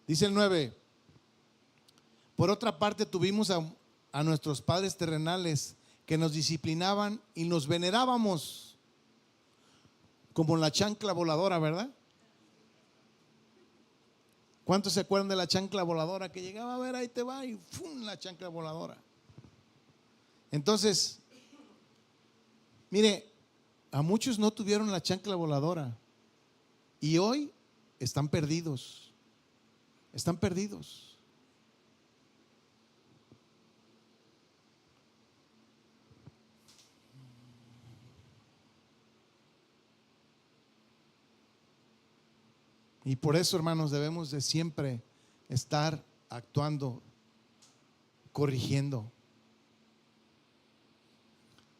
Dice el 9, por otra parte tuvimos a nuestros padres terrenales que nos disciplinaban y nos venerábamos como la chancla voladora, ¿verdad? ¿Cuántos se acuerdan de la chancla voladora que llegaba a ver, ahí te va y ¡fum! La chancla voladora? Entonces, mire, a muchos no tuvieron la chancla voladora y hoy están perdidos. Están perdidos. Y por eso, hermanos, debemos de siempre estar actuando, corrigiendo.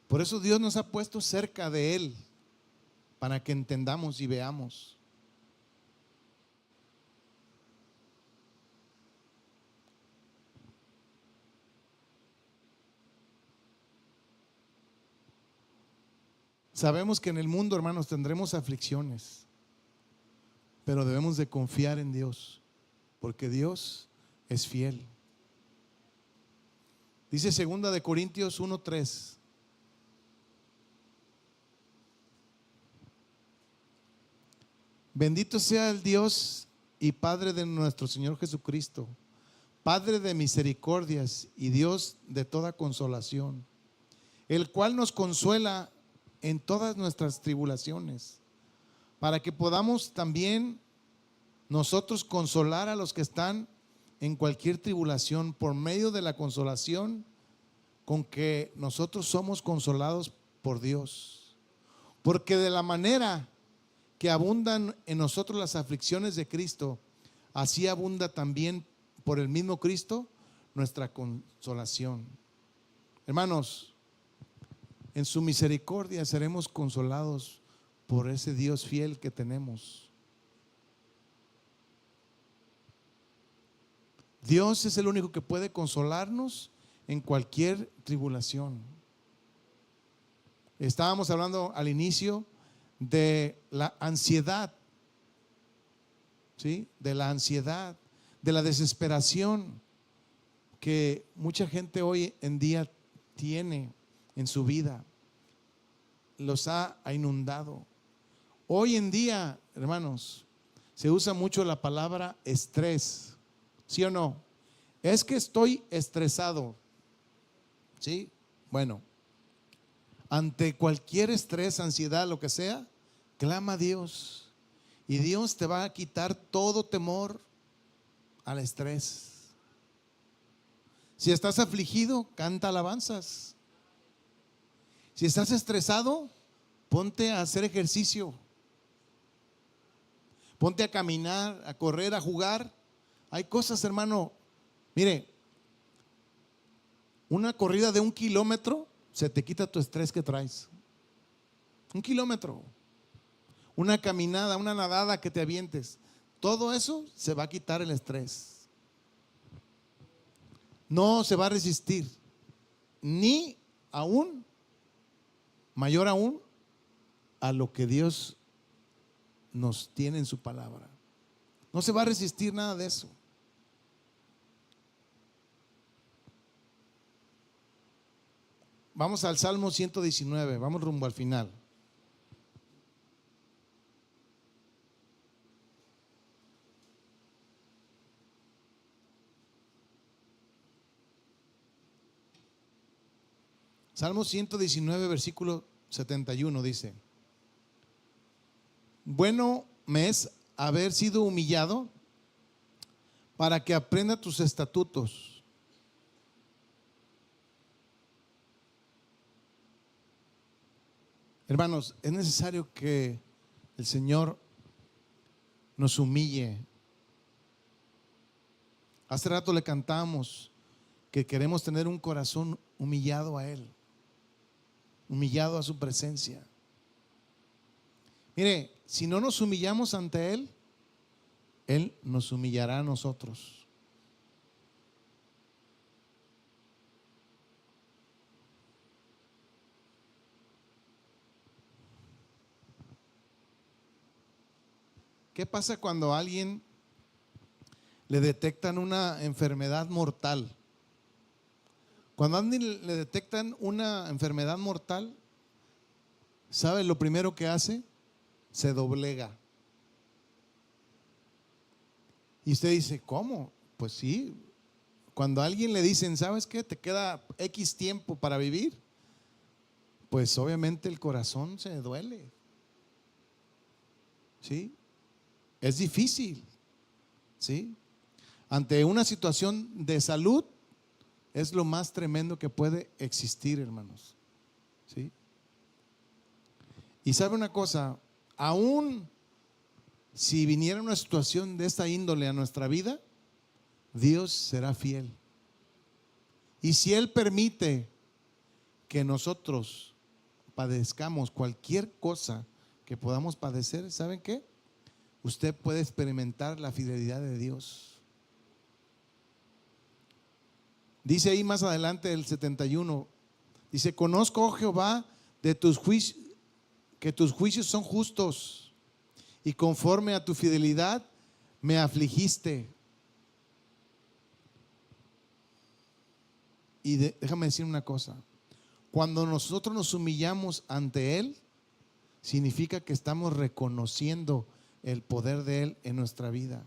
Por eso Dios nos ha puesto cerca de Él, para que entendamos y veamos. Sabemos que en el mundo, hermanos, tendremos aflicciones, pero debemos de confiar en Dios, porque Dios es fiel. Dice 2 Corintios 1:3. Bendito sea el Dios y Padre de nuestro Señor Jesucristo, Padre de misericordias y Dios de toda consolación, el cual nos consuela en todas nuestras tribulaciones, para que podamos también nosotros consolar a los que están en cualquier tribulación por medio de la consolación con que nosotros somos consolados por Dios. Porque de la manera que abundan en nosotros las aflicciones de Cristo, así abunda también por el mismo Cristo nuestra consolación. Hermanos, en su misericordia seremos consolados por ese Dios fiel que tenemos. Dios es el único que puede consolarnos en cualquier tribulación. Estábamos hablando al inicio de la ansiedad, ¿sí? De la ansiedad, de la desesperación que mucha gente hoy en día tiene en su vida. Los ha inundado. Hoy en día, hermanos, se usa mucho la palabra estrés, ¿sí o no? Es que estoy estresado, ¿sí? Bueno, ante cualquier estrés, ansiedad, lo que sea, clama a Dios y Dios te va a quitar todo temor al estrés. Si estás afligido, canta alabanzas. Si estás estresado, ponte a hacer ejercicio. Ponte a caminar, a correr, a jugar. Hay cosas, hermano. Mire, una corrida de 1 kilómetro se te quita tu estrés que traes. 1 kilómetro. Una caminada, una nadada que te avientes. Todo eso se va a quitar el estrés. No se va a resistir. Ni aún, mayor aún, a lo que Dios nos tiene en su palabra. No se va a resistir nada de eso. Vamos al Salmo 119, vamos rumbo al final. Salmo 119, versículo 71 dice: bueno me es haber sido humillado para que aprenda tus estatutos. Hermanos, es necesario que el Señor nos humille. Hace rato le cantamos que queremos tener un corazón humillado a Él, humillado a su presencia. Mire, si no nos humillamos ante Él, Él nos humillará a nosotros. ¿Qué pasa cuando a alguien le detectan una enfermedad mortal? Cuando a alguien le detectan una enfermedad mortal, ¿sabe lo primero que hace? Se doblega. Y usted dice, ¿cómo? Pues sí, cuando a alguien le dicen, ¿sabes qué? Te queda X tiempo para vivir, pues obviamente el corazón se duele. ¿Sí? Es difícil. ¿Sí? Ante una situación de salud, es lo más tremendo que puede existir, hermanos. ¿Sí? Y sabe una cosa, aún si viniera una situación de esta índole a nuestra vida, Dios será fiel. Y si Él permite que nosotros padezcamos cualquier cosa que podamos padecer, ¿saben qué? Usted puede experimentar la fidelidad de Dios. Dice ahí más adelante el 71, dice: conozco, oh Jehová, de tus juicios, que tus juicios son justos, y conforme a tu fidelidad me afligiste. Y déjame decir una cosa: cuando nosotros nos humillamos ante Él, significa que estamos reconociendo el poder de Él en nuestra vida.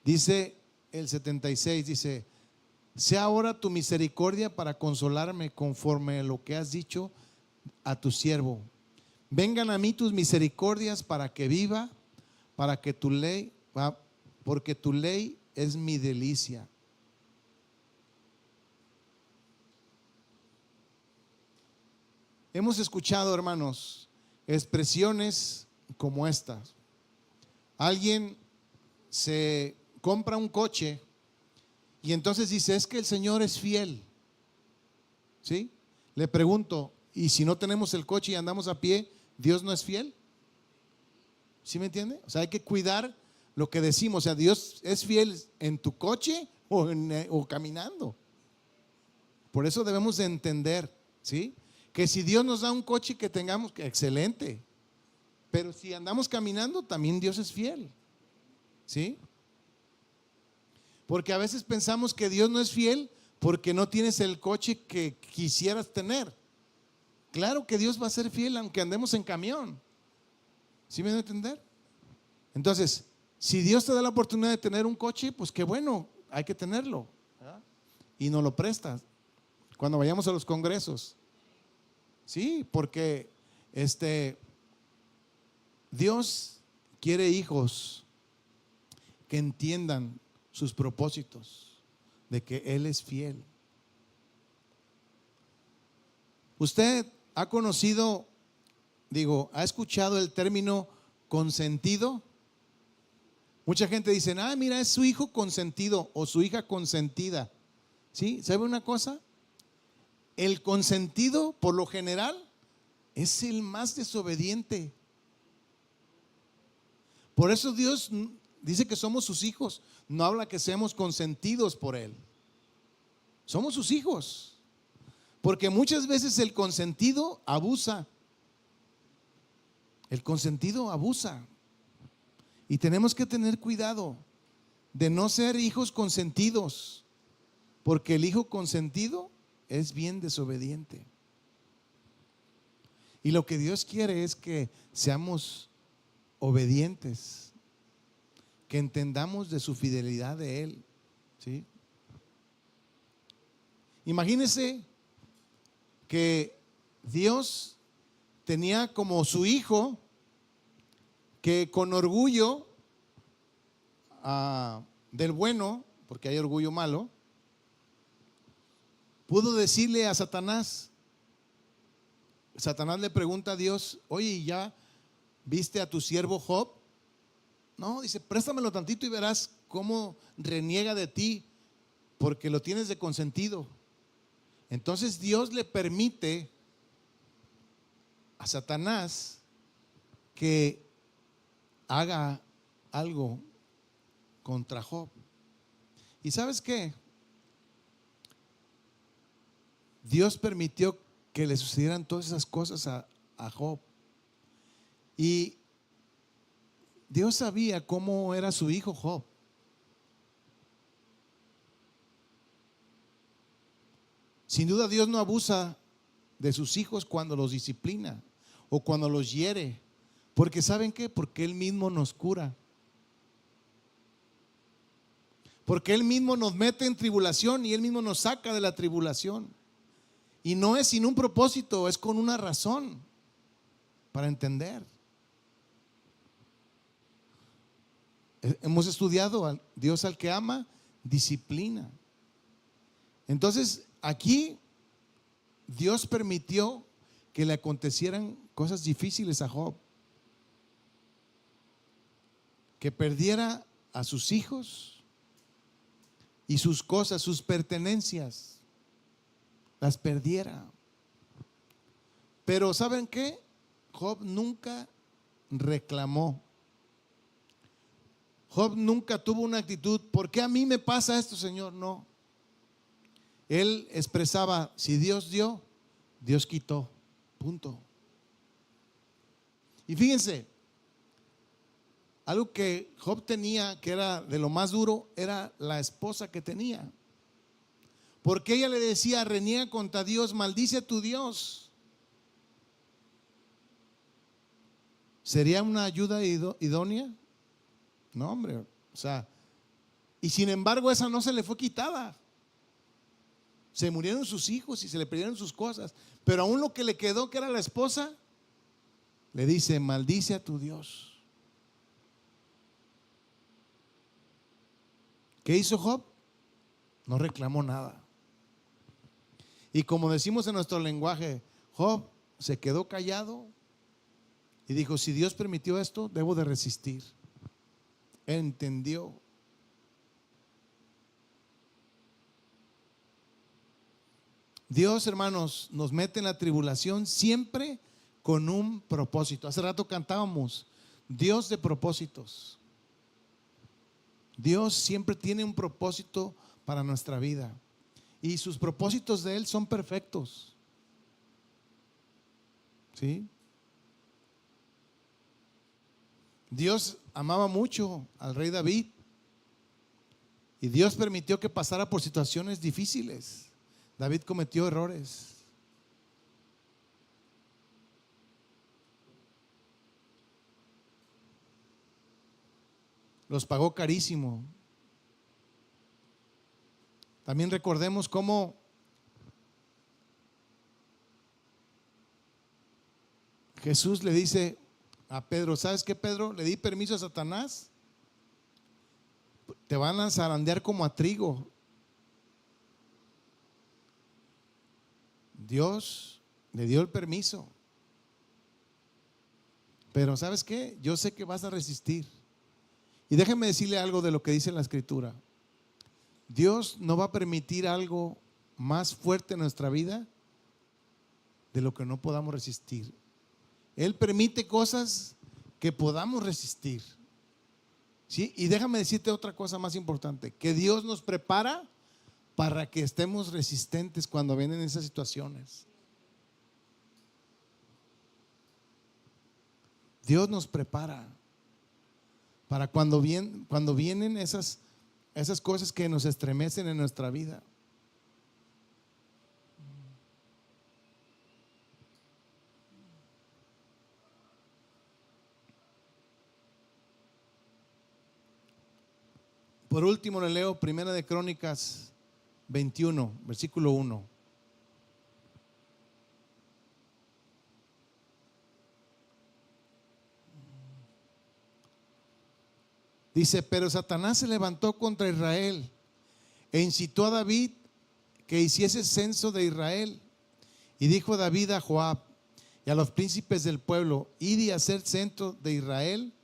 Dice el 76, dice: sea ahora tu misericordia para consolarme conforme a lo que has dicho a tu siervo. Vengan a mí tus misericordias para que viva, para que tu ley, porque tu ley es mi delicia. Hemos escuchado, hermanos, expresiones como estas. Alguien se compra un coche y entonces dice: es que el Señor es fiel. ¿Sí? Le pregunto, ¿y si no tenemos el coche y andamos a pie, Dios no es fiel? ¿Sí me entiende? O sea, hay que cuidar lo que decimos. O sea, Dios es fiel en tu coche o caminando. Por eso debemos de entender, ¿sí?, que si Dios nos da un coche que tengamos, excelente. Pero si andamos caminando, también Dios es fiel. ¿Sí? Porque a veces pensamos que Dios no es fiel porque no tienes el coche que quisieras tener. Claro que Dios va a ser fiel aunque andemos en camión. ¿Sí me van a entender? Entonces, si Dios te da la oportunidad de tener un coche, pues qué bueno, hay que tenerlo. Y nos lo prestas cuando vayamos a los congresos. Sí, porque Dios quiere hijos que entiendan sus propósitos, de que Él es fiel. Usted ha conocido, ha escuchado el término consentido. Mucha gente dice: mira, es su hijo consentido o su hija consentida. ¿Sí? ¿Sabe una cosa? El consentido, por lo general, es el más desobediente. Por eso Dios dice que somos sus hijos. No habla que seamos consentidos por Él. Somos sus hijos. Porque muchas veces el consentido abusa. El consentido abusa. Y tenemos que tener cuidado de no ser hijos consentidos. Porque el hijo consentido es bien desobediente. Y lo que Dios quiere es que seamos obedientes, que entendamos de su fidelidad de Él, ¿sí? Imagínense que Dios tenía como su hijo que con orgullo del bueno, porque hay orgullo malo, pudo decirle a Satanás. Satanás le pregunta a Dios: oye, ¿ya viste a tu siervo Job? No, dice, préstamelo tantito y verás cómo reniega de ti, porque lo tienes de consentido. Entonces Dios le permite a Satanás que haga algo contra Job. ¿Y sabes qué? Dios permitió que le sucedieran todas esas cosas a Job. Y Dios sabía cómo era su hijo Job. Sin duda Dios no abusa de sus hijos cuando los disciplina o cuando los hiere. Porque ¿saben qué? Porque Él mismo nos cura. Porque Él mismo nos mete en tribulación y Él mismo nos saca de la tribulación. Y no es sin un propósito, es con una razón para entender. Hemos estudiado a Dios al que ama, disciplina. Entonces, aquí Dios permitió que le acontecieran cosas difíciles a Job. Que perdiera a sus hijos y sus cosas, sus pertenencias, las perdiera. Pero ¿saben qué? Job nunca reclamó. Job nunca tuvo una actitud: ¿por qué a mí me pasa esto, Señor? No. Él expresaba: si Dios dio, Dios quitó. Punto. Y fíjense, algo que Job tenía que era de lo más duro era la esposa que tenía. Porque ella le decía: reniega contra Dios, maldice a tu Dios. ¿Sería una ayuda idónea? No, hombre. O sea, y sin embargo esa no se le fue quitada. Se murieron sus hijos y se le perdieron sus cosas. Pero aún lo que le quedó, que era la esposa, le dice: maldice a tu Dios. ¿Qué hizo Job? No reclamó nada. Y como decimos en nuestro lenguaje, Job se quedó callado y dijo: si Dios permitió esto, debo de resistir. Él entendió. Dios, hermanos, nos mete en la tribulación siempre con un propósito. Hace rato cantábamos: Dios de propósitos. Dios siempre tiene un propósito para nuestra vida. Y sus propósitos de Él son perfectos. ¿Sí? Dios amaba mucho al rey David. Y Dios permitió que pasara por situaciones difíciles. David cometió errores. Los pagó carísimo. También recordemos cómo Jesús le dice a Pedro: ¿sabes qué, Pedro? Le di permiso a Satanás. Te van a zarandear como a trigo. Dios le dio el permiso. Pero ¿sabes qué? Yo sé que vas a resistir. Y déjeme decirle algo de lo que dice la Escritura. Dios no va a permitir algo más fuerte en nuestra vida de lo que no podamos resistir. Él permite cosas que podamos resistir. ¿Sí? Y déjame decirte otra cosa más importante: que Dios nos prepara para que estemos resistentes cuando vienen esas situaciones. Dios nos prepara para cuando vienen esas cosas que nos estremecen en nuestra vida. Por último le leo Primera de Crónicas 21, versículo 1. Dice: pero Satanás se levantó contra Israel e incitó a David que hiciese censo de Israel. Y dijo David a Joab y a los príncipes del pueblo: id y hacer censo de Israel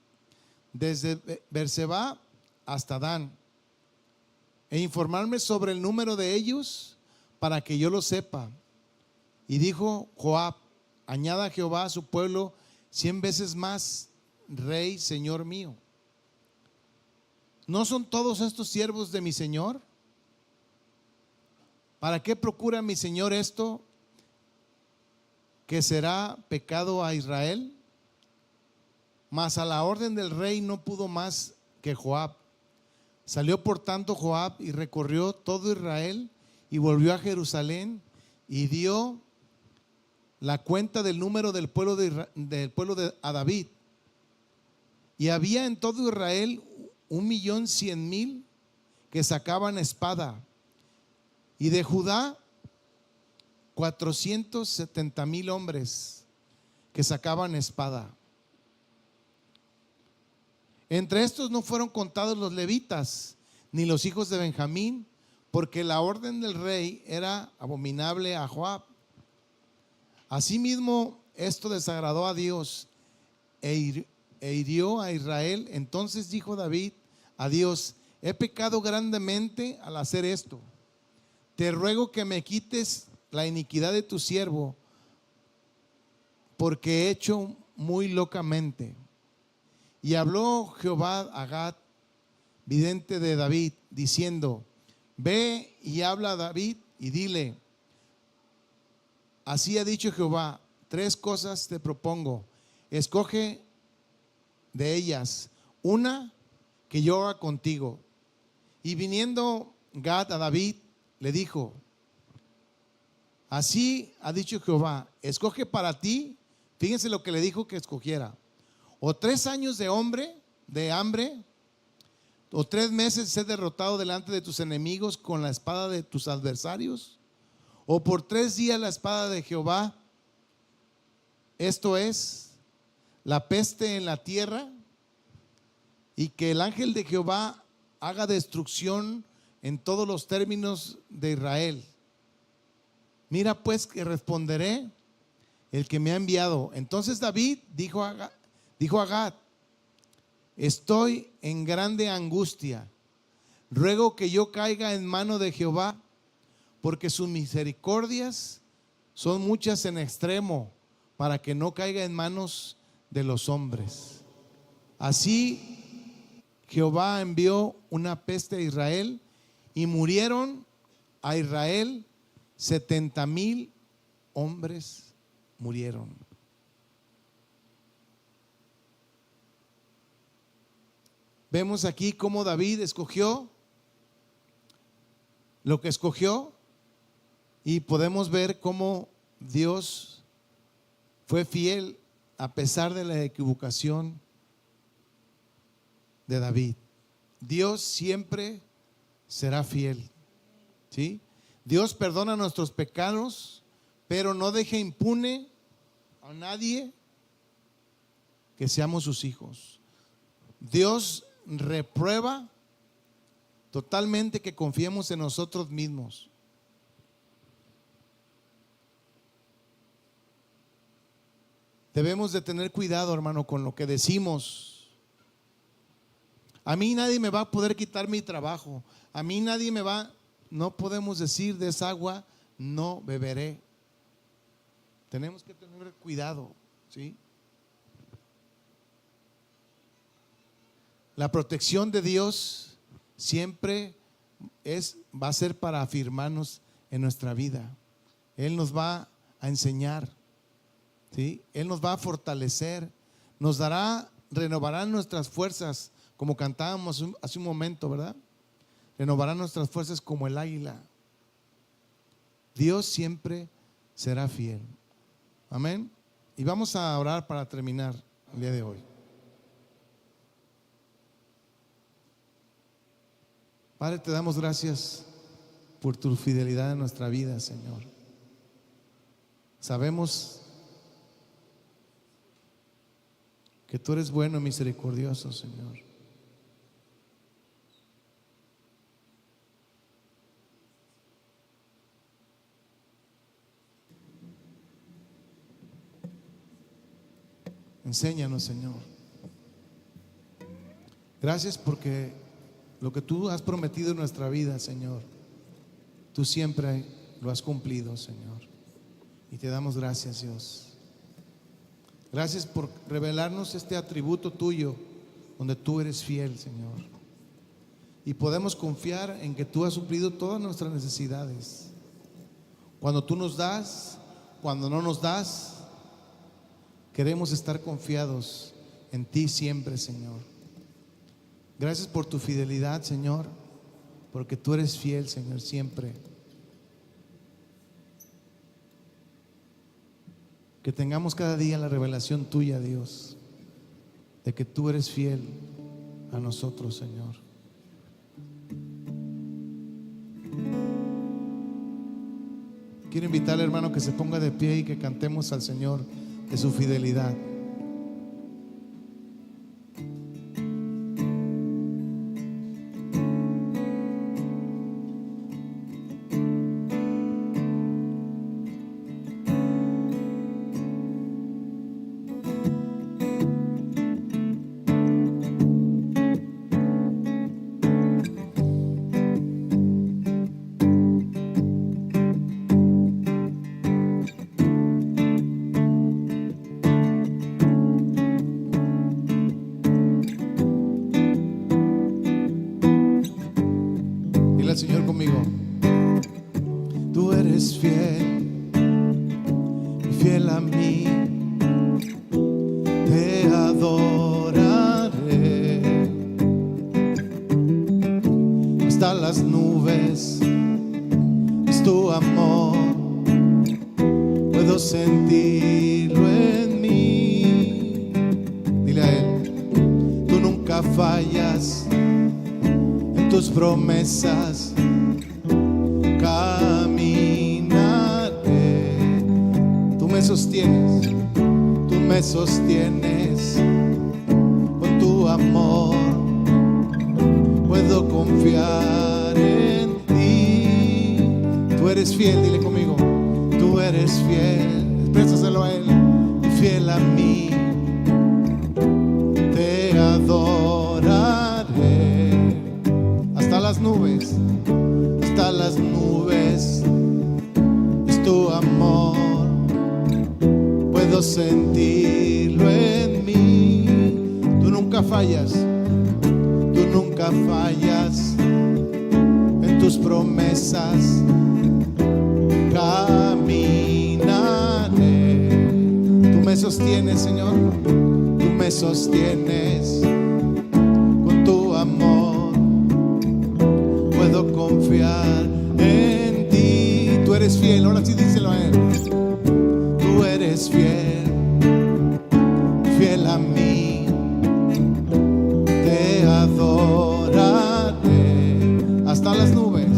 desde Berseba hasta Dan, e informarme sobre el número de ellos para que yo lo sepa. Y dijo Joab: añada a Jehová a su pueblo 100 veces más, rey, señor mío. ¿No son todos estos siervos de mi señor? ¿Para qué procura mi señor esto, que será pecado a Israel? Mas a la orden del rey no pudo más que Joab. Salió por tanto Joab y recorrió todo Israel y volvió a Jerusalén y dio la cuenta del número del pueblo a David. Y había en todo Israel 1,100,000 que sacaban espada, y de Judá 470,000 hombres que sacaban espada. Entre estos no fueron contados los levitas ni los hijos de Benjamín, porque la orden del rey era abominable a Joab. Asimismo, esto desagradó a Dios e hirió a Israel. Entonces dijo David a Dios: he pecado grandemente al hacer esto. Te ruego que me quites la iniquidad de tu siervo, porque he hecho muy locamente. Y habló Jehová a Gad, vidente de David, diciendo: ve y habla a David y dile: así ha dicho Jehová, 3 cosas te propongo, escoge de ellas una que yo haga contigo. Y viniendo Gad a David, le dijo: así ha dicho Jehová, escoge para ti. Fíjense lo que le dijo que escogiera: o 3 años de hambre, o 3 meses ser derrotado delante de tus enemigos con la espada de tus adversarios, o por 3 días la espada de Jehová, esto es, la peste en la tierra, y que el ángel de Jehová haga destrucción en todos los términos de Israel. Mira pues que responderé el que me ha enviado. Entonces David dijo a Gad: estoy en grande angustia, ruego que yo caiga en mano de Jehová, porque sus misericordias son muchas en extremo, para que no caiga en manos de los hombres. Así Jehová envió una peste a Israel, y murieron a Israel 70,000 hombres murieron. Vemos aquí cómo David escogió lo que escogió, y podemos ver cómo Dios fue fiel a pesar de la equivocación de David. Dios siempre será fiel, ¿sí? Dios perdona nuestros pecados, pero no deja impune a nadie que seamos sus hijos. Dios reprueba totalmente que confiemos en nosotros mismos. Debemos de tener cuidado, hermano, con lo que decimos. A mí nadie me va a poder quitar mi trabajo. A mí nadie me va. No podemos decir: de esa agua no beberé. Tenemos que tener cuidado, ¿sí? La protección de Dios siempre va a ser para afirmarnos en nuestra vida. Él nos va a enseñar, ¿sí? Él nos va a fortalecer, nos dará, renovará nuestras fuerzas, como cantábamos hace un momento, ¿verdad? Renovará nuestras fuerzas como el águila. Dios siempre será fiel. Amén. Y vamos a orar para terminar el día de hoy. Padre, te damos gracias por tu fidelidad en nuestra vida, Señor. Sabemos que tú eres bueno y misericordioso, Señor. Enséñanos, Señor. Gracias porque lo que tú has prometido en nuestra vida, Señor, tú siempre lo has cumplido, Señor. Y te damos gracias, Dios. Gracias por revelarnos este atributo tuyo, donde tú eres fiel, Señor. Y podemos confiar en que tú has suplido todas nuestras necesidades. Cuando tú nos das, cuando no nos das, queremos estar confiados en ti siempre, Señor. Gracias por tu fidelidad, Señor, porque tú eres fiel, Señor, siempre. Que tengamos cada día la revelación tuya, Dios, de que tú eres fiel a nosotros, Señor. Quiero invitar al hermano que se ponga de pie y que cantemos al Señor de su fidelidad. Dile al Señor conmigo: tú eres fiel, fiel a mí, te adoraré hasta las nubes. Es tu amor, puedo sentirlo en mí. Dile a Él: tú nunca fallas, en tus promesas caminaré. Tú me sostienes con tu amor, puedo confiar en ti. Tú eres fiel, dile conmigo: tú eres fiel, exprésaselo a Él. Fiel a mí, te adoraré hasta las nubes, es tu amor, puedo sentirlo en mí. Tú nunca fallas, en tus promesas caminaré. Tú me sostienes, Señor, tú me sostienes con tu amor, puedo confiar en ti. Tú eres fiel, ahora sí díselo a Él. Tú eres fiel, fiel a mí, te adoraré hasta las nubes,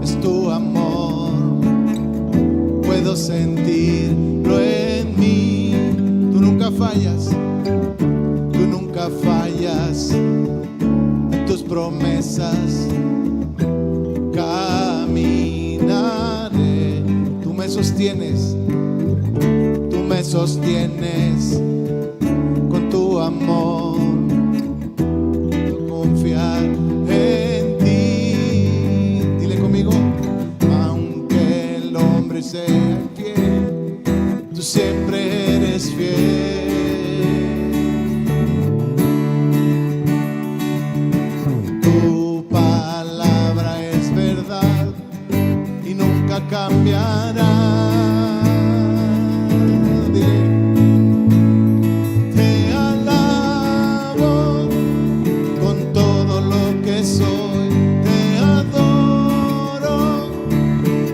es tu amor, puedo sentirlo en mí. Tú nunca fallas, en tus promesas caminaré. Tú me sostienes con tu amor, confiar en ti. Dile conmigo: aunque el hombre sea infiel, tú siempre eres fiel. Cambiará. Dile: te alabo con todo lo que soy, te adoro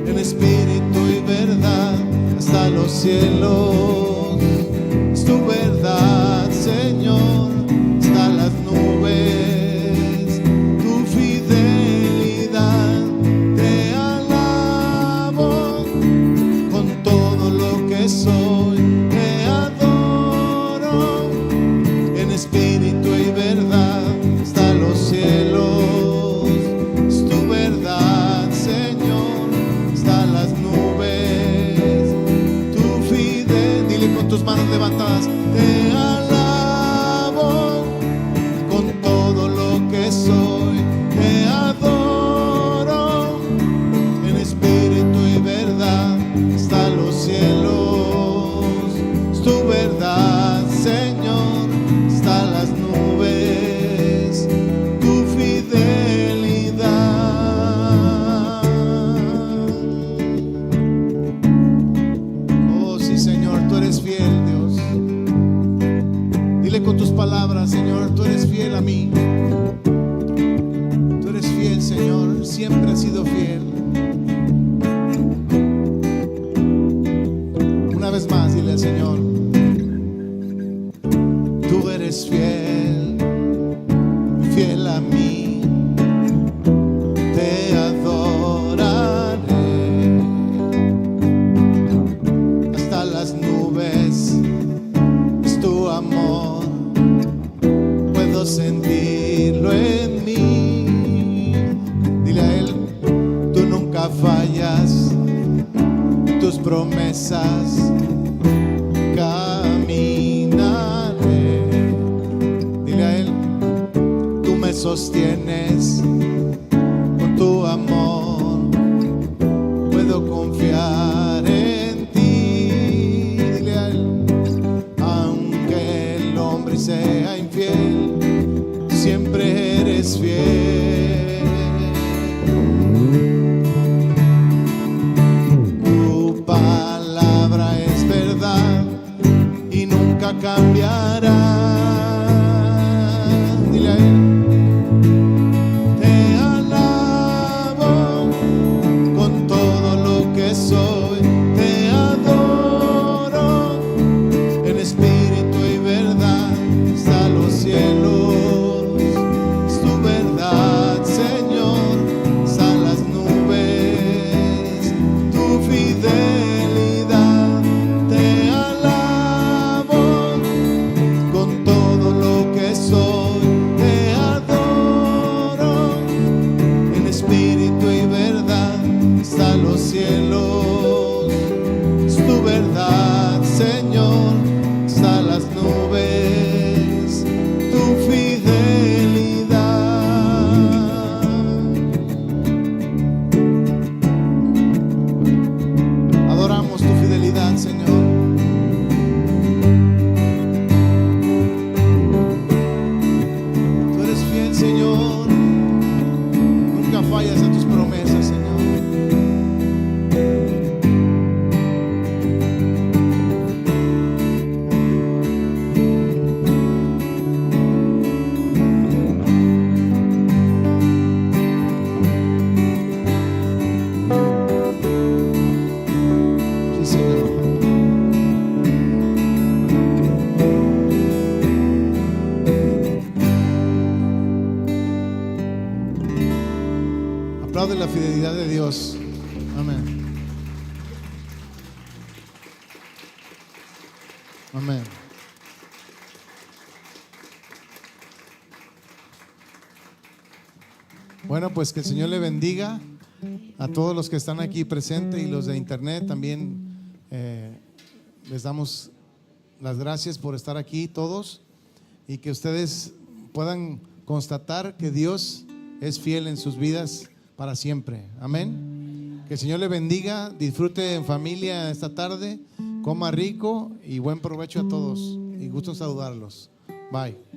en espíritu y verdad hasta los cielos. Es tu verdad, Señor, hasta las tus manos levantadas. Te alabo con todo lo que soy. Te adoro en espíritu y verdad. Hasta los cielos es tu verdad, Señor. Hasta las nubes tu fidelidad. Oh sí, Señor, tú eres fiel, Dios. Dile con tus palabras: Señor, tú eres fiel a mí. Tú eres fiel, Señor, siempre has sido fiel. Una vez más, dile al Señor: tú eres fiel, fiel a mí. Te adoraré hasta las nubes. Es tu amor, puedo sentirlo en mí. Dile a Él: tú nunca fallas, tus promesas caminaré. Dile a Él: tú me sostienes con tu amor, puedo confiar en ti. Dile a Él: aunque el hombre sea infiel, siempre eres fiel. Tu palabra es verdad y nunca cambiará. Dile a Él: te alabo con todo lo que soy. Te adoro en espíritu y verdad. Hasta los cielos es tu verdad, Señor. Hasta las nubes tu fidelidad. Te alabo con todo lo que soy. Te adoro en espíritu y verdad. Hasta los cielos es tu verdad, Señor. Hasta las nubes tu fidelidad. Adoramos tu fidelidad, Señor. Tú eres fiel, Señor. Nunca fallas a tus promesas, Señor. Sí, Señor. Aplaude la fidelidad de Dios. Amén. Amén. Bueno, pues que el Señor le bendiga a todos los que están aquí presentes y los de internet también. Les damos las gracias por estar aquí todos, y que ustedes puedan constatar que Dios es fiel en sus vidas para siempre. Amén. Que el Señor le bendiga, disfrute en familia esta tarde, coma rico y buen provecho a todos, y gusto en saludarlos. Bye.